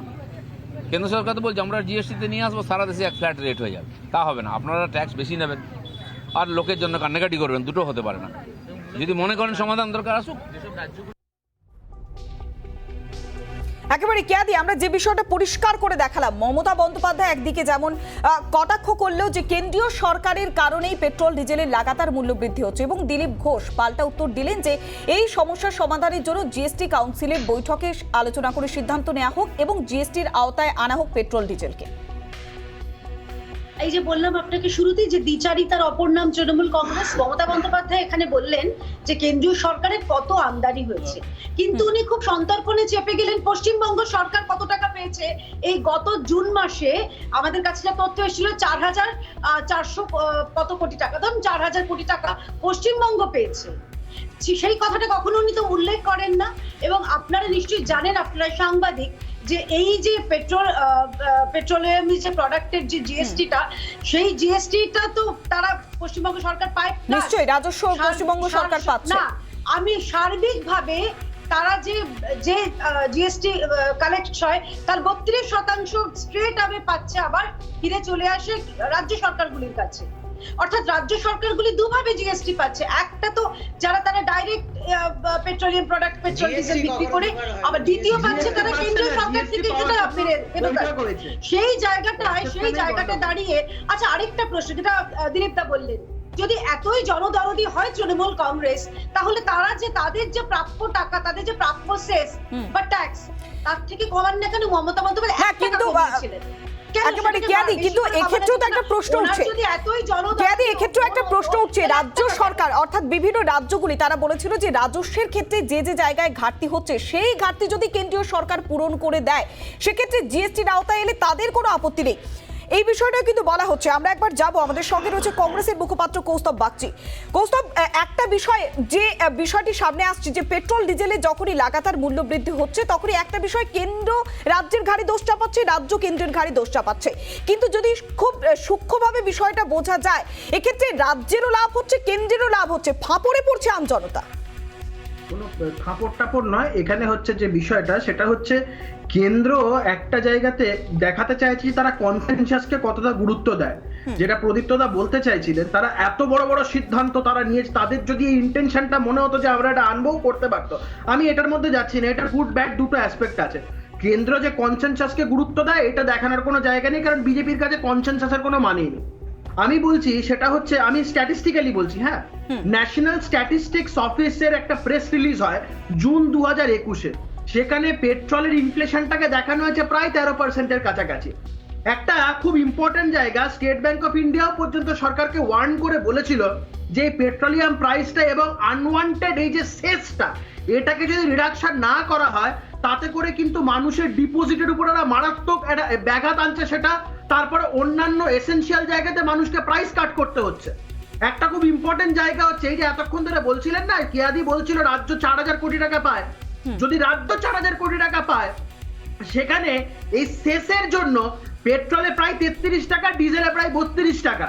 কেন্দ্র সরকার তো বলছে আমরা জিএসটিতে নিয়ে আসবো, সারা দেশে এক ফ্ল্যাট রেট হয়ে যাবে। তা হবে না, আপনারা ট্যাক্স বেশি নেবেন আর লোকের জন্য কান্নাকাটি করবেন, দুটো হতে পারে না। যদি মনে করেন সমাধান দরকার, আসুক। একেবারে কেয়াদি, আমরা যে বিষয়টা পরিষ্কার করে দেখালাম, মমতা বন্দ্যোপাধ্যায় একদিকে যেমন কটাক্ষ করলেও যে কেন্দ্রীয় সরকারের কারণেই পেট্রোল ডিজেলের লাগাতার মূল্য বৃদ্ধি হচ্ছে, এবং দিলীপ ঘোষ পাল্টা উত্তর দিলেন যে এই সমস্যার সমাধানের জন্য জিএসটি কাউন্সিলের বৈঠকে আলোচনা করে সিদ্ধান্ত নেওয়া হোক এবং জিএসটির আওতায় আনা হোক পেট্রোল ডিজেলকে। এই যে বললাম আপনাকে শুরুতেই যে দ্বিচারিতার অপর নাম তৃণমূল কংগ্রেস। মমতা বন্দ্যোপাধ্যায় এখানে বললেন যে কেন্দ্রীয় সরকারের কত আমদানি হয়েছে, কিন্তু উনি খুব সন্তর্পণে চেপে গেলেন পশ্চিমবঙ্গ সরকার কত টাকা পেয়েছে। এই গত জুন মাসে আমাদের কাছে তথ্য এসেছিল 4,400 কত কোটি টাকা, ধরুন 4,000 কোটি টাকা পশ্চিমবঙ্গ পেয়েছে। সেই কথাটা কখনো উনি তো উল্লেখ করেন না। এবং আপনারা নিশ্চয়ই জানেন, আপনারা সাংবাদিক, যে এই যে পেট্রোলিয়াম যে প্রোডাক্টের যে জিএসটিটা, সেই জিএসটিটা তো তারা পশ্চিমবঙ্গ সরকার পায় না। নিশ্চয়ই রাজস্ব পশ্চিমবঙ্গ সরকার পাচ্ছে না, আমি সার্বিকভাবে তারা যে যে জিএসটি কালেক্ট হয় তার 32% স্ট্রেট আমি পাচ্ছে, আবার ফিরে চলে আসে রাজ্য সরকারগুলির কাছে। অর্থাৎ রাজ্য সরকারগুলি দুভাবে জিএসটি পাচ্ছে, একটা তো যারা তারা direct petroleum product petrol diesel বিক্রি করে, আবার দ্বিতীয় পাচ্ছে তারা কেন্দ্রীয় সরকার থেকে যেটা সেই জায়গাটা দাঁড়িয়ে। আচ্ছা, আরেকটা প্রশ্ন যেটা দিলীপ দা বললেন, যদি এতই জনদরদি হয় তৃণমূল কংগ্রেস, তাহলে তারা যে তাদের যে প্রাপ্য টাকা, তাদের যে প্রাপ্য সেস বা ট্যাক্স, তার থেকে কমান না কেন মমতা বন্দ্যোপাধ্যায়? হ্যাঁ, কিন্তু একেবারে কেয়াদি, কিন্তু এক্ষেত্রেও তো একটা প্রশ্ন উঠছে, কেয়াদি এক্ষেত্রেও একটা প্রশ্ন উঠছে। রাজ্য সরকার অর্থাৎ বিভিন্ন রাজ্যগুলি তারা বলেছিল যে রাজস্বের ক্ষেত্রে যে যে জায়গায় ঘাটতি হচ্ছে সেই ঘাটতি যদি কেন্দ্রীয় সরকার পূরণ করে দেয়, সেক্ষেত্রে জিএসটির আওতায় এলে তাদের কোনো আপত্তি নেই। এই বিষয়টা কিন্তু বলা হচ্ছে। আমরা একবার যাব, আমাদের সঙ্গে রয়েছে কংগ্রেসের মুখপাত্র কৌস্তব বাগচি। কৌস্তব, একটা বিষয় যে বিষয়টি সামনে আসছে যে পেট্রোল ডিজেলে যখনই লাগাতার মূল্য বৃদ্ধি হচ্ছে তখনই একটা বিষয় কেন্দ্র রাজ্যের ঘাড়ে দোষ চাপাচ্ছে, রাজ্য কেন্দ্রের ঘাড়ে দোষ চাপাচ্ছে। কিন্তু যদি খুব সূক্ষ্মভাবে বিষয়টা বোঝা যায়, এক্ষেত্রে রাজ্যেরও লাভ হচ্ছে, কেন্দ্রেরও লাভ হচ্ছে, ফাঁপড়ে পড়ছে আমজনতা। কোনো খাপড় টাপড় নয়, এখানে হচ্ছে যে বিষয়টা সেটা হচ্ছে কেন্দ্র একটা জায়গাতে দেখাতে চাইছে তারা কনসেনসাসকে কতটা গুরুত্ব দেয়। যেটা প্রদীপ্তদা বলতে চাইছিলেন, তারা এত বড় বড় সিদ্ধান্ত তারা নিয়ে, তাদের যদি এই ইন্টেনশনটা মনে হতো যে আমরা এটা আনবো, করতে পারতো। আমি এটার মধ্যে যাচ্ছি না, এটার গুড ব্যাড দুটো অ্যাসপেক্ট আছে। কেন্দ্র যে কনসেনসাসকে গুরুত্ব দেয় এটা দেখানোর কোনো জায়গা নেই, কারণ বিজেপির কাছে কনসেনসাসের কোনো মানেই নেই। আমি বলছি সেটা হচ্ছে, আমি স্ট্যাটিস্টিক্যালি বলছি, হ্যাঁ, ন্যাশনাল স্ট্যাটিস্টিক্স অফিসের একটা প্রেস রিলিজ হয় জুন 2021-এ, সেখানে পেট্রোলের ইনফ্লেশনটাকে দেখানো হয়েছে প্রায় 13%-এর কাছাকাছি। একটা খুব ইম্পর্টেন্ট জায়গা, স্টেট ব্যাংক অফ ইন্ডিয়াও পর্যন্ত সরকারকে ওয়ার্ন করে বলেছিল যে পেট্রোলিয়াম প্রাইসটা এবং আনওয়ান্টেড এই যে সেসটা, এটাকে যদি রিডাকশন না করা হয় তাতে করে কিন্তু মানুষের ডিপোজিটের উপর একটা মারাত্মক ব্যাঘাত আনছে সেটা। তারপরে অন্যান্য এসেনশিয়াল জায়গাতে মানুষকে প্রাইস কাট করতে হচ্ছে। একটা খুব ইম্পর্টেন্ট জায়গা হচ্ছে এই যে এতক্ষণ ধরে বলছিলেন না, কেয়াদি বলছিল রাজ্য 4000 কোটি টাকা পায়। যদি রাজ্য 4000 কোটি টাকা পায়, সেখানে এই সেসের জন্য পেট্রোলে প্রায় 33 টাকা, ডিজেলে প্রায় 32 টাকা।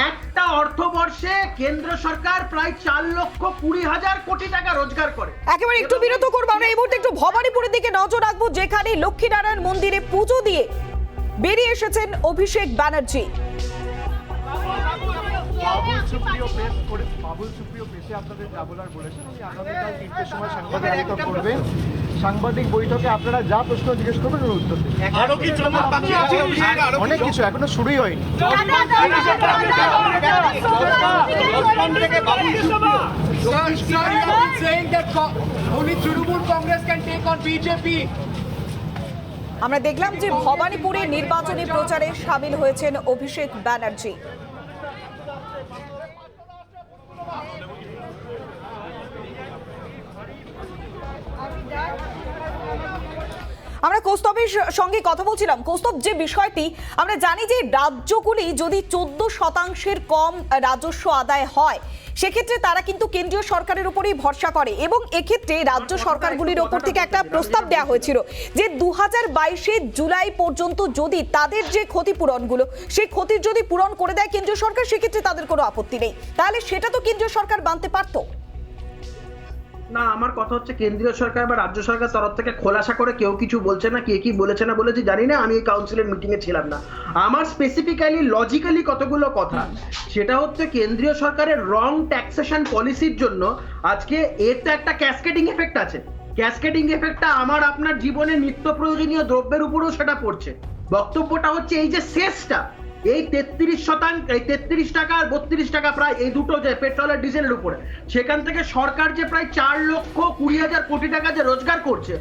একটা অর্থবর্ষে কেন্দ্র সরকার প্রায় 4,20,000 কোটি টাকা রোজগার করে। একেবারে একটু বিরত করবো আমরা এই মুহূর্তে, একটু ভবানীপুরের দিকে নজর রাখবো, যেখানে লক্ষ্মীনারায়ণ মন্দিরে পুজো দিয়ে বেরিয়ে এসেছেন অভিষেক ব্যানার্জি। বাবুল সুপ্রিয় প্রেসে আপনাদের যাবলার বলেছেন, উনি আগামীকাল 3টের সময় সাংবাদিক বৈঠক করবেন। সাংবাদিক বৈঠকে আপনারা যা প্রশ্ন জিজ্ঞেস করবেন ওর উত্তর দেবেন। অনেক কিছু এখনো শুরুই হয়নি। আমরা দেখলাম যে ভবানীপুরে নির্বাচনী প্রচারে সামিল হয়েছেন অভিষেক ব্যানার্জি। আমরা কৌস্তবের সঙ্গে কথা বলছিলাম। কৌস্তব, যে বিষয়টি আমরা জানি যে রাজ্যগুলি যদি 14% কম রাজস্ব আদায় হয়, সেক্ষেত্রে তারা কিন্তু কেন্দ্রীয় সরকারের উপরেই ভরসা করে, এবং এক্ষেত্রে রাজ্য সরকারগুলির ওপর থেকে একটা প্রস্তাব দেওয়া হয়েছিল যে 2022 জুলাই পর্যন্ত যদি তাদের যে ক্ষতিপূরণগুলো, সেই ক্ষতির যদি পূরণ করে দেয় কেন্দ্রীয় সরকার, সেক্ষেত্রে তাদের কোনো আপত্তি নেই। তাহলে সেটা তো কেন্দ্রীয় সরকার মানতে পারতো না। আমার কথা হচ্ছে কেন্দ্রীয় সরকার বা রাজ্য সরকার তরফ থেকে খোলাসা করে কেউ কিছু বলছে না, কে কি বলেছে না বলেছে জানি না, আমি এই কাউন্সিলের মিটিং এ ছিলাম না। আমার স্পেসিফিক্যালি লজিক্যালি কতগুলো কথা, সেটা হচ্ছে কেন্দ্রীয় সরকারের রং ট্যাক্সেশন পলিসির জন্য আজকে এর তো একটা ক্যাসকেডিং এফেক্ট আছে। ক্যাসকেডিং এফেক্টটা আমার আপনার জীবনে নিত্য প্রয়োজনীয় দ্রব্যের উপরেও সেটা পড়ছে। বক্তব্যটা হচ্ছে এই যে সেসটা, এই 33%, এই 33 টাকা আর 32 টাকা প্রায়, এই দুটো যে পেট্রোল আর ডিজেলের উপরে, সেখান থেকে সরকার যে প্রায় 4,20,000 কোটি টাকা যে রোজগার করছে,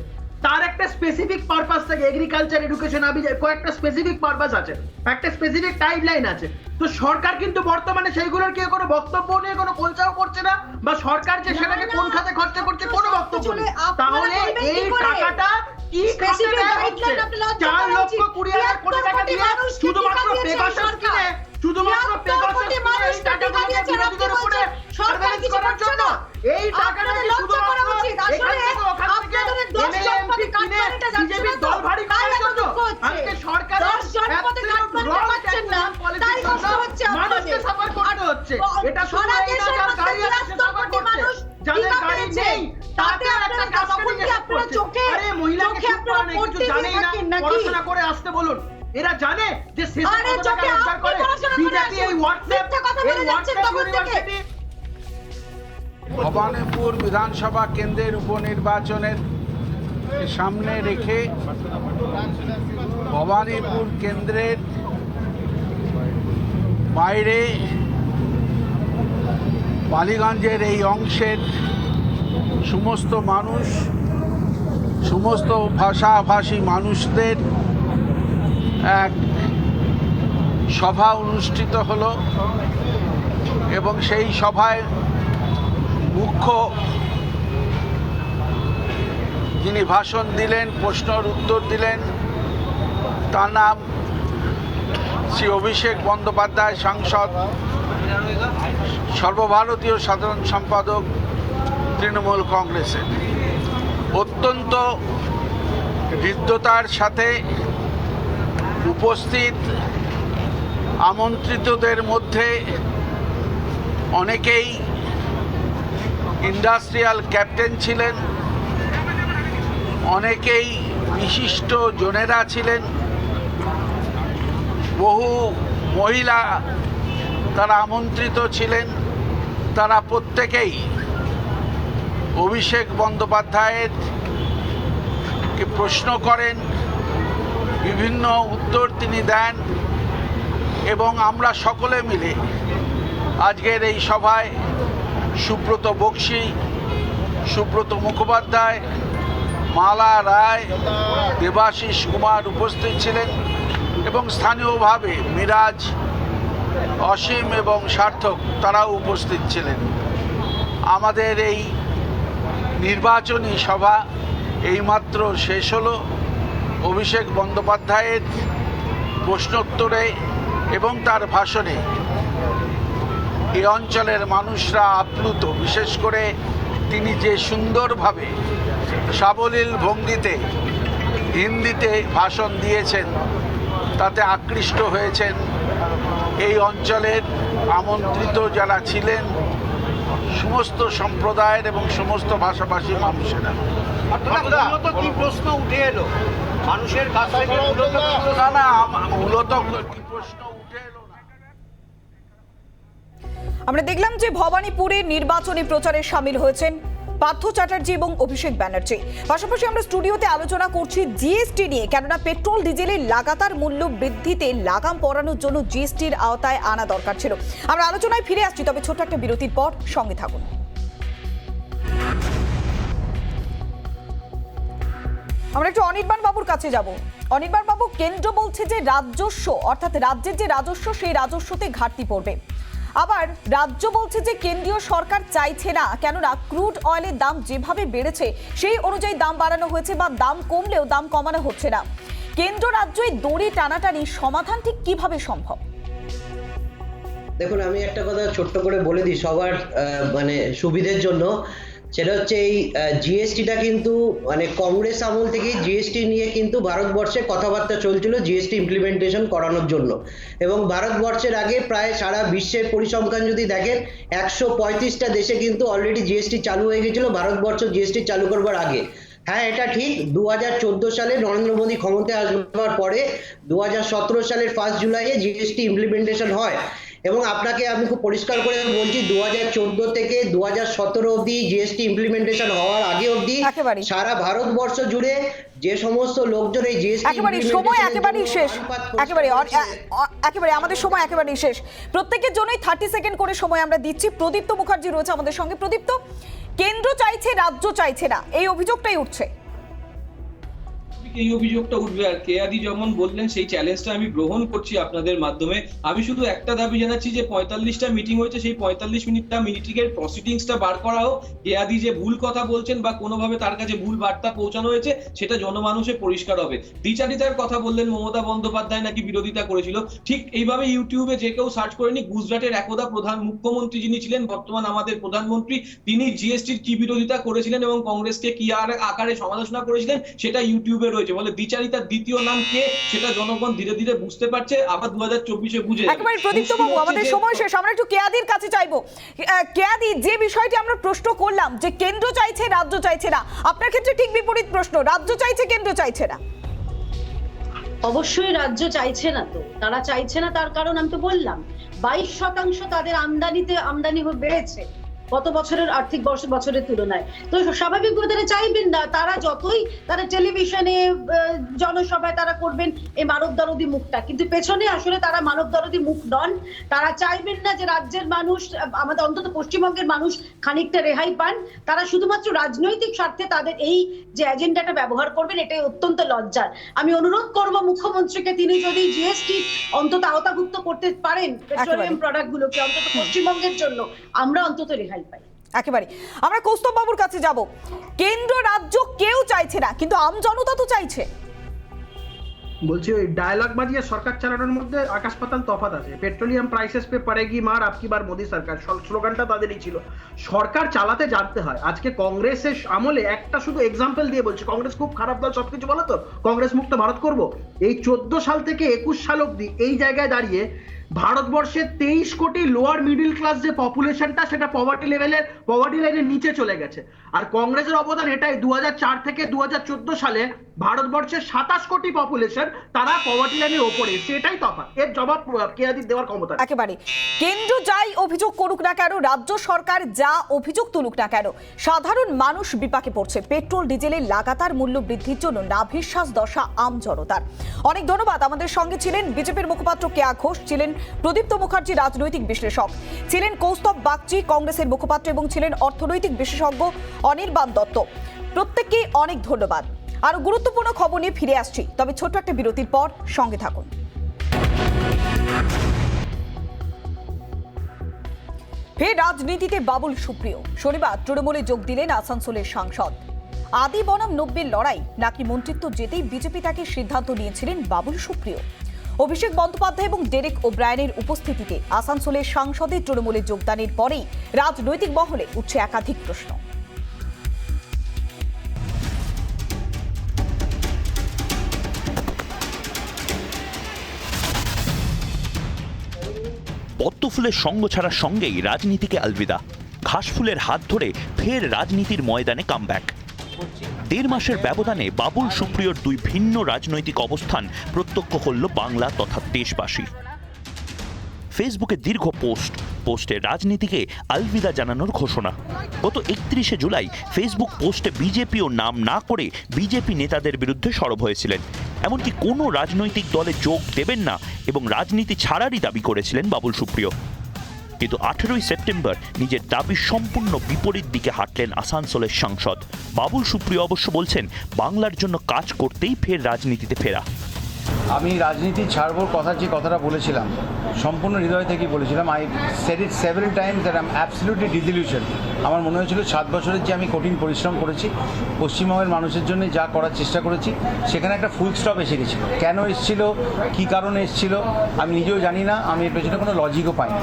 তার একটা স্পেসিফিক পারপাস থাকে। এগ্রিকালচার, এডুকেশন, কয়েকটা স্পেসিফিক পারপাস আছে, একটা স্পেসিফিক টাইমলাইন আছে। তো সরকার কিন্তু বর্তমানে সেইগুলোর কি কোনো বক্তব্য নিয়ে কোনো কোলচাও করছে না, বা সরকার যে সেটাকে কোন খাতে খরচা করছে কোনো বক্তব্য নেই। তাহলে এই টাকাটা কি খাতে দেওয়া হচ্ছে? 4,20,000 কোটি টাকা দিয়ে শুধুমাত্র পেগাসাস কিনে, শুধুমাত্র পেগাসাস কিনে এই টাকাগুলোকে বিরোধীদের উপরে সার্ভেলেন্স করার জন্য, এই টাকাটা কি শুধুমাত্র এখান থেকে ওখান থেকে এমএলএ কিনে বিজেপির দল ভারী করার জন্য? আজকে সরকারের মানুষকে সাফার করতে হচ্ছে। এটা শুধু এই না, যার গাড়ি আছে সে সাফার করছে, যাদের গাড়ি নেই তাতে একটা কাস্টডি কেস করছে। আরে মহিলাকে ঠিক করে নেই, কিছু জানেই না, পড়াশোনা করে আসতে বলুন। এরা জানে যে শেষে কত টাকা রোজগার করে বিজেপি। এই হোয়াটসঅ্যাপ ইউনিভার্সিটি ভবানীপুর বিধানসভা কেন্দ্রের উপনির্বাচনের সামনে রেখে ভবানীপুর কেন্দ্রের বাইরে বালিগঞ্জের এই অংশের সমস্ত মানুষ, সমস্ত ভাষাভাষী মানুষদের এক সভা অনুষ্ঠিত হলো এবং সেই সভায় মুখ্য যিনি ভাষণ দিলেন, প্রশ্নের উত্তর দিলেন, তার নাম শ্রী অভিষেক বন্দ্যোপাধ্যায়, সাংসদ, সর্বভারতীয় সাধারণ সম্পাদক তৃণমূল কংগ্রেসের। অত্যন্ত হৃদ্যতার সাথে উপস্থিত আমন্ত্রিতদের মধ্যে অনেকেই ইন্ডাস্ট্রিয়াল ক্যাপ্টেন ছিলেন, অনেকেই বিশিষ্ট জনেরা ছিলেন, বহু মহিলা তারা আমন্ত্রিত ছিলেন। তারা প্রত্যেকেই অভিষেক বন্দ্যোপাধ্যায়ের কে প্রশ্ন করেন, বিভিন্ন উত্তর তিনি দেন এবং আমরা সকলে মিলে আজকের এই সভায় সুব্রত বক্সী, সুব্রত মুখোপাধ্যায়, মালা রায়, দেবাশিস কুমার উপস্থিত ছিলেন এবং স্থানীয়ভাবে মিরাজ, অসীম এবং সার্থক তারাও উপস্থিত ছিলেন। আমাদের এই নির্বাচনী সভা এইমাত্র শেষ হলো। অভিষেক বন্দ্যোপাধ্যায়ের প্রশ্নোত্তরে এবং তার ভাষণে এই অঞ্চলের মানুষরা আপ্লুত। বিশেষ করে তিনি যে সুন্দরভাবে সাবলীল ভঙ্গিতে হিন্দিতে ভাষণ দিয়েছেন তাতে আকৃষ্ট হয়েছেন এই অঞ্চলের আমন্ত্রিত যারা ছিলেন, সমস্ত সম্প্রদায়ের এবং সমস্ত ভাষাভাষী মানুষেরা। কি প্রশ্ন উঠে এলো মানুষের কাছ থেকে? মূলত কি প্রশ্ন উঠে এলো না। আমরা দেখলাম যে ভবানীপুরে নির্বাচনী প্রচারে সামিল হয়েছেন পার্থ চ্যাটার্জি এবং অভিষেক ব্যানার্জি। পাশাপাশি আমরা স্টুডিওতে আলোচনা করছি জিএসটি নিয়ে, কেননা পেট্রোল ডিজেলের লাগাতার মূল্য বৃদ্ধিতে লাগাম পরানোর জন্য জিএসটির আওতায় আনা দরকার ছিল। আমরা আলোচনায় ফিরে আসছি, তবে ছোট্ট একটা বিরতির পর সঙ্গে থাকুন। আমরা একটু অনির্বাণ বাবুর কাছে যাব। অনির্বাণ বাবু, কেন্দ্র বলছে যে রাজস্ব, অর্থাৎ রাজ্যের যে রাজস্ব, সেই রাজস্বতে ঘাটতি পড়বে। আবার রাজ্য বলছে যে কেন্দ্রীয় সরকার চাইছে না, কেননা ক্রুড অয়েলের দাম যেভাবে বেড়েছে সেই অনুযায়ী দাম বাড়ানো হয়েছে, বা দাম কমলেও দাম কমানো হচ্ছে না। কেন্দ্র রাজ্য এই দড়ি টানাটানি সমাধান ঠিক কিভাবে সম্ভব? দেখুন, আমি একটা কথা ছোট্ট করে বলে দিই সবার মানে সুবিধের জন্য। সেটা হচ্ছে এই জিএসটিটা কিন্তু মানে কংগ্রেস আমল থেকেই জিএসটি নিয়ে কিন্তু ভারতবর্ষে কথাবার্তা চলছিল জিএসটি ইমপ্লিমেন্টেশন করানোর জন্য। এবং ভারতবর্ষের আগে প্রায় সারা বিশ্বের পরিসংখ্যান যদি দেখেন 135টা দেশে কিন্তু অলরেডি জিএসটি চালু হয়ে গেছিল ভারতবর্ষ জিএসটি চালু করবার আগে। হ্যাঁ, এটা ঠিক 2014 সালে নরেন্দ্র মোদী ক্ষমতায় আসবার পরে 2017 সালের 1 জুলাইয়ে জিএসটি ইমপ্লিমেন্টেশন হয়। এবং আপনাকে আমি খুব পরিষ্কার করে বলছি, 2014 থেকে 2017 অবধি জিএসটি ইমপ্লিমেন্টেশন হওয়ার আগে অবধি সারা ভারতবর্ষ জুড়ে যে সমস্ত লোকজন এই জিএসটি সময় একেবারেই শেষ, একেবারে আমাদের সময় একেবারেই শেষ। প্রত্যেকের জন্যই 30 সেকেন্ড করে সময় আমরা দিচ্ছি। প্রদীপ্ত মুখার্জি রয়েছে আমাদের সঙ্গে। প্রদীপ্ত, কেন্দ্র চাইছে রাজ্য চাইছে না, এই অভিযোগটাই উঠছে। এই অভিযোগটা উঠবে। আর কেয়াদি যেমন বললেন সেই চ্যালেঞ্জটা আমি গ্রহণ করছি আপনাদের মাধ্যমে। আমি শুধু একটা দাবি জানাচ্ছি যে 45টা মিটিং হয়েছে, সেই 45 মিনিটের প্রসিডিংসটা বার করা হোক। কেয়াদি যে ভুল কথা বলছেন বা কোনোভাবে তার কাছে ভুল বার্তা পৌঁছানো হয়েছে সেটা জনমানুষে পরিষ্কার হবে। দ্বিচারিতার কথা বললেন, মমতা বন্দ্যোপাধ্যায় নাকি বিরোধিতা করেছিল, ঠিক এইভাবে ইউটিউবে যে কেউ সার্চ করে নি, গুজরাটের একদা প্রধান মুখ্যমন্ত্রী যিনি ছিলেন, বর্তমান আমাদের প্রধানমন্ত্রী, তিনি জিএসটির কি বিরোধিতা করেছিলেন এবং কংগ্রেসকে কি আকারে সমালোচনা করেছিলেন সেটা ইউটিউবে রয়েছে। বলে দ্বিচারিতার দ্বিতীয় নাম কে সেটা জনগণ ধীরে ধীরে বুঝতে পারছে, আবার 2024-এ বুঝে যাবে। একেবারে প্রদীপ্ত বাবু, আমাদের সময় শেষ, আমরা একটু কেয়াদির কাছে চাইবো। কেয়াদি, যে বিষয়টি আমরা প্রশ্ন করলাম যে কেন্দ্র চাইছে রাজ্য চাইছে না, আপনার ক্ষেত্রে ঠিক বিপরীত প্রশ্ন, রাজ্য চাইছে কেন্দ্র চাইছে না। অবশ্যই রাজ্য চাইছে না, তো তারা চাইছে না তার কারণ আমি তো বললাম 22% তাদের আমদানি বেড়েছে গত বছরের আর্থিক বছরের তুলনায়। তো স্বাভাবিকভাবে তারা চাইবেন না, তারা যতই তারা টেলিভিশনে জনসভায় তারা করবেন এই মানব দরদী মুখটা, কিন্তু পেছনে আসলে তারা মানব দরদী মুখ নন। তারা চাইবেন না যে রাজ্যের মানুষ, আমাদের অন্তত পশ্চিমবঙ্গের মানুষ খানিকটা রেহাই পান। তারা শুধুমাত্র রাজনৈতিক স্বার্থে তাদের এই যে এজেন্ডাটা ব্যবহার করবেন, এটাই অত্যন্ত লজ্জার। আমি অনুরোধ করব মুখ্যমন্ত্রীকে, তিনি যদি জিএসটি অন্তত আওতাভুক্ত করতে পারেন পেট্রোলিয়াম প্রোডাক্টগুলোকে, অন্তত পশ্চিমবঙ্গের জন্য আমরা অন্তত রেহাই পাই। একেবারে আমরা কৌস্তব বাবুর কাছে যাব। কেন্দ্র রাজ্য কেউ চাইছে না, কিন্তু আম জনতা তো চাইছে। বলছি ওই ডায়লগ বাজিয়ে সরকার চালানোর মধ্যে আকাশ পাতাল তফাৎ আছে। পেট্রোলিয়াম প্রাইসেস পে পড়েগি মার আপকি বার মোদি সরকার, স্লোগানটা তাদেরই ছিল। সরকার চালাতে জানতে হয়। আজকে কংগ্রেসের আমলে একটা শুধু এক্সাম্পল দিয়ে বলছি, কংগ্রেস খুব খারাপ দল সবকিছু বলো তো, কংগ্রেস মুক্ত ভারত করব, এই 14 সাল থেকে 21 সাল অব্দি এই জায়গায় দাঁড়িয়ে ভারতবর্ষের 23 কোটি লোয়ার মিডিল ক্লাস যে পপুলেশনটা, সেটা পভার্টি লাইনের নিচে চলে গেছে। আর কংগ্রেসের অবদান এটাই, 2004 থেকে 2014 সালে ভারতবর্ষের 27 কোটি পপুলেশন, তারা পভার্টি লাইনের ওপরে, সেটাই তফাৎ। এর জবাব কেয়াদির দেওয়ার ক্ষমতা। একেবারে কেন্দ্র যাই অভিযোগ করুক না কেন, রাজ্য সরকার যা অভিযোগ তুলুক না কেন, সাধারণ মানুষ বিপাকে পড়ছে। পেট্রোল ডিজেলের লাগাতার মূল্য বৃদ্ধির জন্য নাভিশ্বাস দশা আম জনতার। অনেক ধন্যবাদ। আমাদের সঙ্গে ছিলেন বিজেপির মুখপাত্র কেয়া ঘোষ, ছিলেন প্রদীপ্ত মুখার্জি রাজনৈতিক বিশ্লেষক, ছিলেন কৌস্তব বাগচি কংগ্রেসের মুখপাত্র, এবং ছিলেন অর্থনৈতিক বিশেষজ্ঞ অনির্বাণ দত্ত। প্রত্যেককে অনেক ধন্যবাদ। আরো গুরুত্বপূর্ণ খবর নিয়ে ফিরে আসছি, তবে ছোট্ট একটা বিরতির পর সঙ্গে থাকুন। ফের রাজনীতিতে বাবুল সুপ্রিয়। শনিবার তৃণমূলে যোগ দিলেন আসানসোলের সাংসদ। আদি বনাম নব্যের লড়াই নাকি মন্ত্রিত্ব যেতেই বিজেপি তাকে সিদ্ধান্ত নিয়েছিলেন বাবুল সুপ্রিয়। অভিষেক বন্দ্যোপাধ্যায় এবং ডেরেক ওব্রায়ানের উপস্থিতিতে আসানসোলের সাংসদের তৃণমূলে যোগদানের পরেই রাজনৈতিক মহলে উঠছে একাধিক প্রশ্ন। পদ্মফুলের সঙ্গ ছাড়ার সঙ্গেই রাজনীতিকে আলবিদা। ঘাসফুলের হাত ধরে ফের রাজনীতির ময়দানে কামব্যাক। 1.5 মাসের ব্যবধানে বাবুল সুপ্রিয়র দুই ভিন্ন রাজনৈতিক অবস্থান প্রত্যক্ষ করল বাংলা তথা দেশবাসী। ফেসবুকে দীর্ঘ পোস্টে রাজনীতিকে আলবিদা জানানোর ঘোষণা। গত 31শে জুলাই ফেসবুক পোস্টে বিজেপিও নাম না করে বিজেপি নেতাদের বিরুদ্ধে সরব হয়েছিলেন। এমনকি কোনো রাজনৈতিক দলে যোগ দেবেন না এবং রাজনীতি ছাড়ারই দাবি করেছিলেন বাবুল সুপ্রিয়। কিন্তু 18ই সেপ্টেম্বর নিজের দাবির সম্পূর্ণ বিপরীত দিকে হাঁটলেন আসানসোলের সাংসদ। বাবুল সুপ্রিয় অবশ্য বলছেন বাংলার জন্য কাজ করতেই ফের রাজনীতিতে ফেরা। আমি রাজনীতি ছাড়বোর যে কথাটা বলেছিলাম, সম্পূর্ণ হৃদয় থেকেই বলেছিলাম। I said it several times that I am absolutely disillusion. আমার মনে হয়েছিল 7 বছরের যে আমি কঠিন পরিশ্রম করেছি, পশ্চিমবঙ্গের মানুষের জন্য যা করার চেষ্টা করেছি, সেখানে একটা ফুল স্টপ এসে গেছিল। কেন এসেছিল, কী কারণে এসেছিল আমি নিজেও জানি না, আমি এর পেছনে কোনো লজিকও পাই না।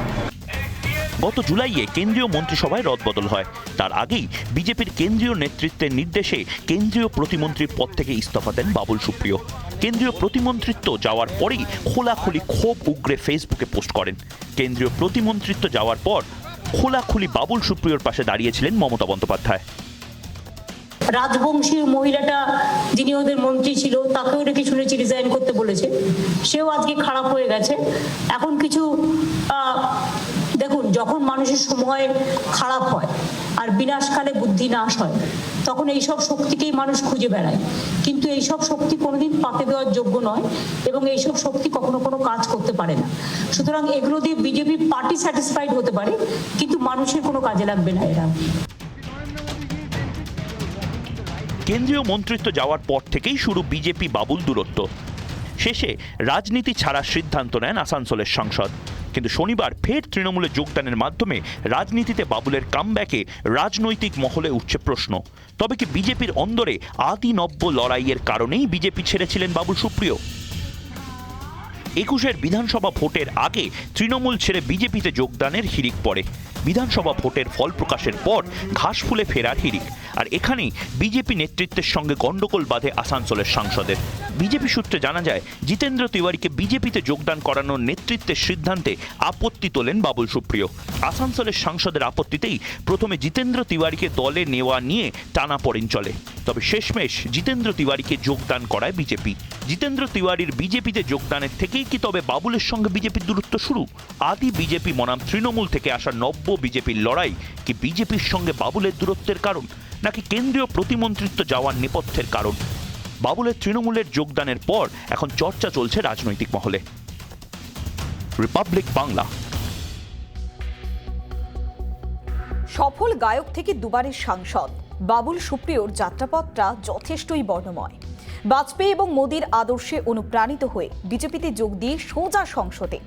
গত জুলাইয়ে কেন্দ্রীয় মন্ত্রিসভায় রদবদল হয়। তার আগেই বিজেপির কেন্দ্রীয় নেতৃত্বের নির্দেশে কেন্দ্রীয় প্রতিমন্ত্রীর পদ থেকে ইস্তফা দেন বাবুল সুপ্রিয়। কেন্দ্রীয় প্রতিমন্ত্রিত্ব যাওয়ার পরেই খোলাখুলি ক্ষোভ উগরে ফেসবুকে পোস্ট করেন। কেন্দ্রীয় প্রতিমন্ত্রিত্ব যাওয়ার পর খোলাখুলি বাবুল সুপ্রিয়র পাশে দাঁড়িয়েছিলেন মমতা বন্দ্যোপাধ্যায়। রাজবংশী মহিলাটা যিনি ওদের মন্ত্রী ছিল, তাকেও নাকি শুনেছি রিজাইন করতে বলেছে, সেও আজকে খারাপ হয়ে গেছে। এখন কিছু দেখুন, যখন মানুষের সময় খারাপ হয় আর বিনাশকালে বুদ্ধি নাশ হয়, তখন এইসব শক্তিকেই মানুষ খুঁজে বেড়ায়। কিন্তু এইসব শক্তি কোনোদিন পাতে দেওয়ার যোগ্য নয় এবং এইসব শক্তি কখনো কোনো কাজ করতে পারে না। সুতরাং এগুলো দিয়ে বিজেপি পার্টি স্যাটিসফাইড হতে পারে, কিন্তু মানুষের কোনো কাজে লাগবে না এরা। কেন্দ্রীয় মন্ত্রিত্ব যাওয়ার পর থেকেই শুরু বিজেপি বাবুল দূরত্ব। শেষে রাজনীতি ছাড়ার সিদ্ধান্ত নেন আসানসোলের সাংসদ। কিন্তু শনিবার ফের তৃণমূলে যোগদানের মাধ্যমে রাজনীতিতে বাবুলের কামব্যাকে রাজনৈতিক মহলে উঠছে প্রশ্ন। তবে কি বিজেপির অন্দরে আদি নব্য লড়াইয়ের কারণেই বিজেপি ছেড়েছিলেন বাবুল সুপ্রিয়? 21 বিধানসভা ভোটের আগে তৃণমূল ছেড়ে বিজেপিতে যোগদানের হিড়িক পড়ে। বিধানসভা ভোটের ফল প্রকাশের পর ঘাসফুলে ফেরার হিড়িক। আর এখানেই বিজেপি নেতৃত্বের সঙ্গে গন্ডগোল বাঁধে আসানসোলের সাংসদের। বিজেপি সূত্রে জানা যায়, জিতেন্দ্র তিওয়ারিকে বিজেপিতে যোগদান করানোর নেতৃত্বের সিদ্ধান্তে আপত্তি তোলেন বাবুল সুপ্রিয়। আসানসোলের সাংসদের আপত্তিতেই প্রথমে জিতেন্দ্র তিওয়ারিকে দলে নেওয়া নিয়ে টানাপোড়েন চলে। তবে শেষমেশ জিতেন্দ্র তিওয়ারিকে যোগদান করায় বিজেপি। জিতেন্দ্র তিওয়ারির বিজেপিতে যোগদানের থেকেই কি তবে বাবুলের সঙ্গে বিজেপির দূরত্ব শুরু? আদি বিজেপি বনাম তৃণমূল থেকে আসা নব্য বিজেপির লড়াই কি বিজেপির সঙ্গে বাবুলের দূরত্বের কারণ, নাকি কেন্দ্রীয় প্রতিমন্ত্রিত্ব যাওয়ার নেপথ্যের কারণ? বাবুলের তৃণমূলের যোগদানের পর এখন চর্চা চলছে রাজনৈতিক মহলে। রিপাবলিক বাংলা। সফল গায়ক থেকে দুবারের সাংসদ বাবুল সুপ্রিয়র যাত্রাপথটা যথেষ্টই বর্ণময়। বাজপেয়ী এবং মোদির আদর্শে অনুপ্রাণিত হয়ে বিজেপিতে যোগ দিয়ে সোজা সংসদে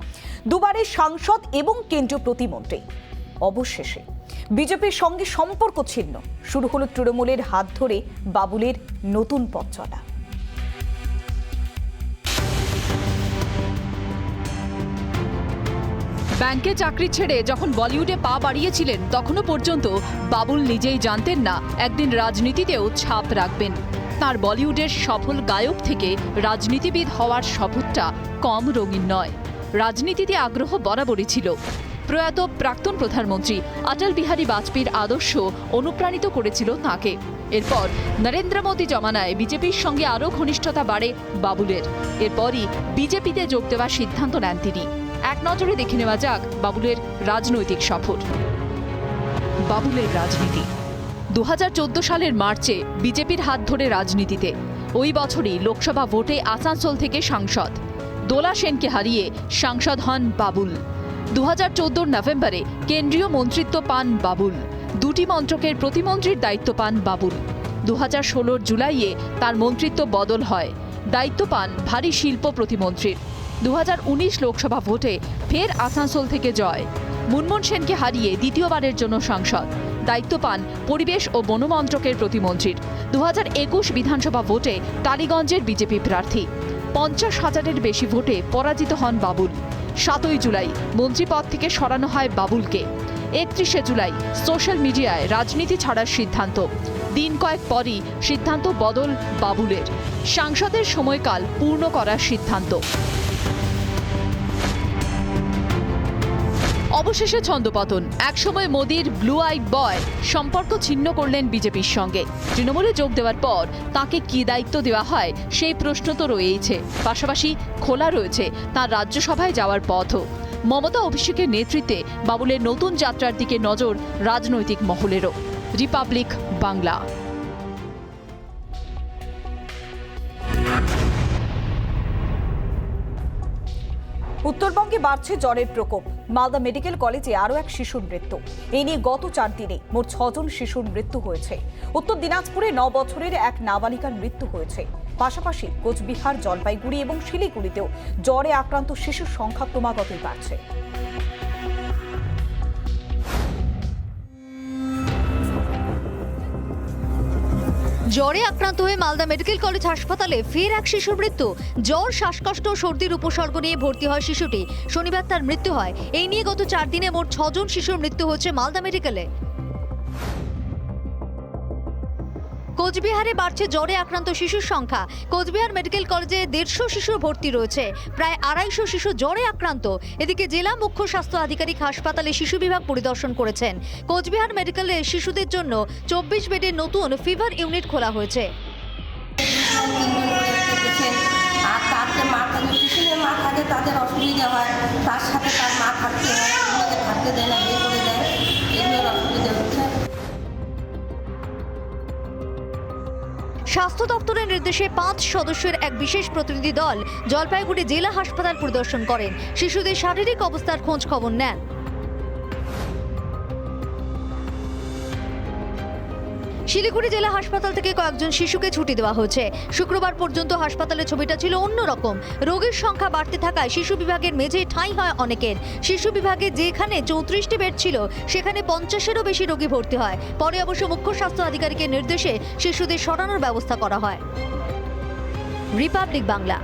দুবারের সাংসদ এবং কেন্দ্রীয় প্রতিমন্ত্রী। অবশেষে বিজেপির সঙ্গে সম্পর্ক ছিন্ন, শুরু হলো তৃণমূলের হাত ধরে বাবুলের নতুন পথ চলা। ব্যাংকে চাকরি ছেড়ে যখন বলিউডে পা বাড়িয়েছিলেন, তখনও পর্যন্ত বাবুল নিজেই জানতেন না একদিন রাজনীতিতেও ছাপ রাখবেন। তার বলিউডের সফল গায়ক থেকে রাজনীতিবিদ হওয়ার শপথটা কম রঙিন নয়। রাজনীতিতে আগ্রহ বরাবরই ছিল। প্রয়াত প্রাক্তন প্রধানমন্ত্রী অটল বিহারী বাজপেয়ীর আদর্শ অনুপ্রাণিত করেছিল তাঁকে। এরপর নরেন্দ্র মোদী জমানায় বিজেপির সঙ্গে আরও ঘনিষ্ঠতা বাড়ে বাবুলের। এরপরই বিজেপিতে যোগ দেওয়ার সিদ্ধান্ত নেন তিনি। এক নজরে দেখে নেওয়া যাক বাবুলের রাজনৈতিক সফর। বাবুলের রাজনীতি 2014 সালের মার্চে বিজেপির হাত ধরে রাজনীতিতে। ওই বছরই লোকসভা ভোটে আসানসোল থেকে সাংসদ দোলা সেনকে হারিয়ে সাংসদ হন বাবুল। 2014 নভেম্বরে কেন্দ্রীয় মন্ত্রিত্ব পান বাবুল। দুটি মন্ত্রকের প্রতিমন্ত্রীর দায়িত্ব পান বাবুল। 2016 জুলাইয়ে তার মন্ত্রিত্ব বদল হয়, দায়িত্ব পান ভারী শিল্প প্রতিমন্ত্রীর। 2019 লোকসভা ভোটে ফের আসানসোল থেকে জয়। মুনমুন সেনকে হারিয়ে দ্বিতীয়বারের জন্য সাংসদ, দায়িত্ব পান পরিবেশ ও বন মন্ত্রকের প্রতিমন্ত্রীর। 2021 বিধানসভা ভোটে টালিগঞ্জের বিজেপি প্রার্থী। 50,000-এর বেশি ভোটে পরাজিত হন বাবুল। 7ই জুলাই মন্ত্রীপদ থেকে সরানো হয় বাবুলকে। 31শে জুলাই সোশ্যাল মিডিয়ায় রাজনীতি ছাড়ার সিদ্ধান্ত। দিন কয়েক পরই সিদ্ধান্ত বদল বাবুলের, সাংসদের সময়কাল পূর্ণ করার সিদ্ধান্ত। অবশেষে ছন্দপতন। একসময় মোদির ব্লু আইড বয় সম্পর্ক ছিন্ন করলেন বিজেপির সঙ্গে। তৃণমূলে যোগ দেওয়ার পর তাকে কি দায়িত্ব দেওয়া হয় সেই প্রশ্ন তো রয়েইছে। পাশাপাশি খোলা রয়েছে তার রাজ্যসভায় যাওয়ার পথও। মমতা অভিষেকের নেতৃত্বে বাবুলের নতুন যাত্রার দিকে নজর রাজনৈতিক মহলেরও। রিপাবলিক বাংলা। উত্তরবঙ্গে বাড়ছে জ্বরের প্রকোপ। মালদা মেডিকেল কলেজে আরও এক শিশুর মৃত্যু। এই নিয়ে গত 4 দিনে মোট 6 জন শিশুর মৃত্যু হয়েছে। উত্তর দিনাজপুরে 9 বছরের এক নাবালিকার মৃত্যু হয়েছে। পাশাপাশি কোচবিহার, জলপাইগুড়ি এবং শিলিগুড়িতেও জ্বরে আক্রান্ত শিশুর সংখ্যা ক্রমাগতই বাড়ছে। জ্বরে আক্রান্ত হয়ে মালদা মেডিকেল কলেজ হাসপাতালে ফের এক শিশুর মৃত্যু। জ্বর, শ্বাসকষ্ট, সর্দির উপসর্গ নিয়ে ভর্তি হয় শিশুটি। শনিবার তার মৃত্যু হয়। এই নিয়ে গত 4 দিনে মোট 6 জন শিশুর মৃত্যু হচ্ছে মালদা মেডিকেলে। কোচবিহারে বাড়ছে জ্বরে আক্রান্ত শিশুর সংখ্যা। কোচবিহার মেডিকেল কলেজে 150 শিশুর ভর্তি রয়েছে। প্রায় 250 শিশু জ্বরে আক্রান্ত। এদিকে জেলা মুখ্য স্বাস্থ্য আধিকারিক হাসপাতালে শিশু বিভাগ পরিদর্শন করেছেন। কোচবিহার মেডিকেলে শিশুদের জন্য 24 বেডের নতুন ফিভার ইউনিট খোলা হয়েছে। আর তাতে মা থাকে তাদের অসুবিধা হয়, তার সাথে তার মা থাকতে হয়, থাকতে দেয় না, বিয়ে করে দেয়, এগুলোর অসুবিধা হচ্ছে। স্বাস্থ্য দপ্তরের নির্দেশে 5 সদস্যের এক বিশেষ প্রতিনিধি দল জলপাইগুড়ি জেলা হাসপাতাল পরিদর্শন করেন। শিশুদের শারীরিক অবস্থার খোঁজ খবর নেন। শিলিগুড়ি জেলা হাসপাতাল থেকে কয়েকজন শিশুকে ছুটি দেওয়া হয়েছে। শুক্রবার পর্যন্ত হাসপাতালের ছবিটা ছিল অন্যরকম। রোগীর সংখ্যা বাড়তে থাকায় শিশু বিভাগের মেঝে ঠাঁই হয় অনেকের। শিশু বিভাগে যেখানে 34টি বেড ছিল সেখানে 50-এরও বেশি রোগী ভর্তি হয়। পরে অবশ্য মুখ্য স্বাস্থ্য আধিকারিকের নির্দেশে শিশুদের সরানোর ব্যবস্থা করা হয়। রিপাবলিক বাংলা।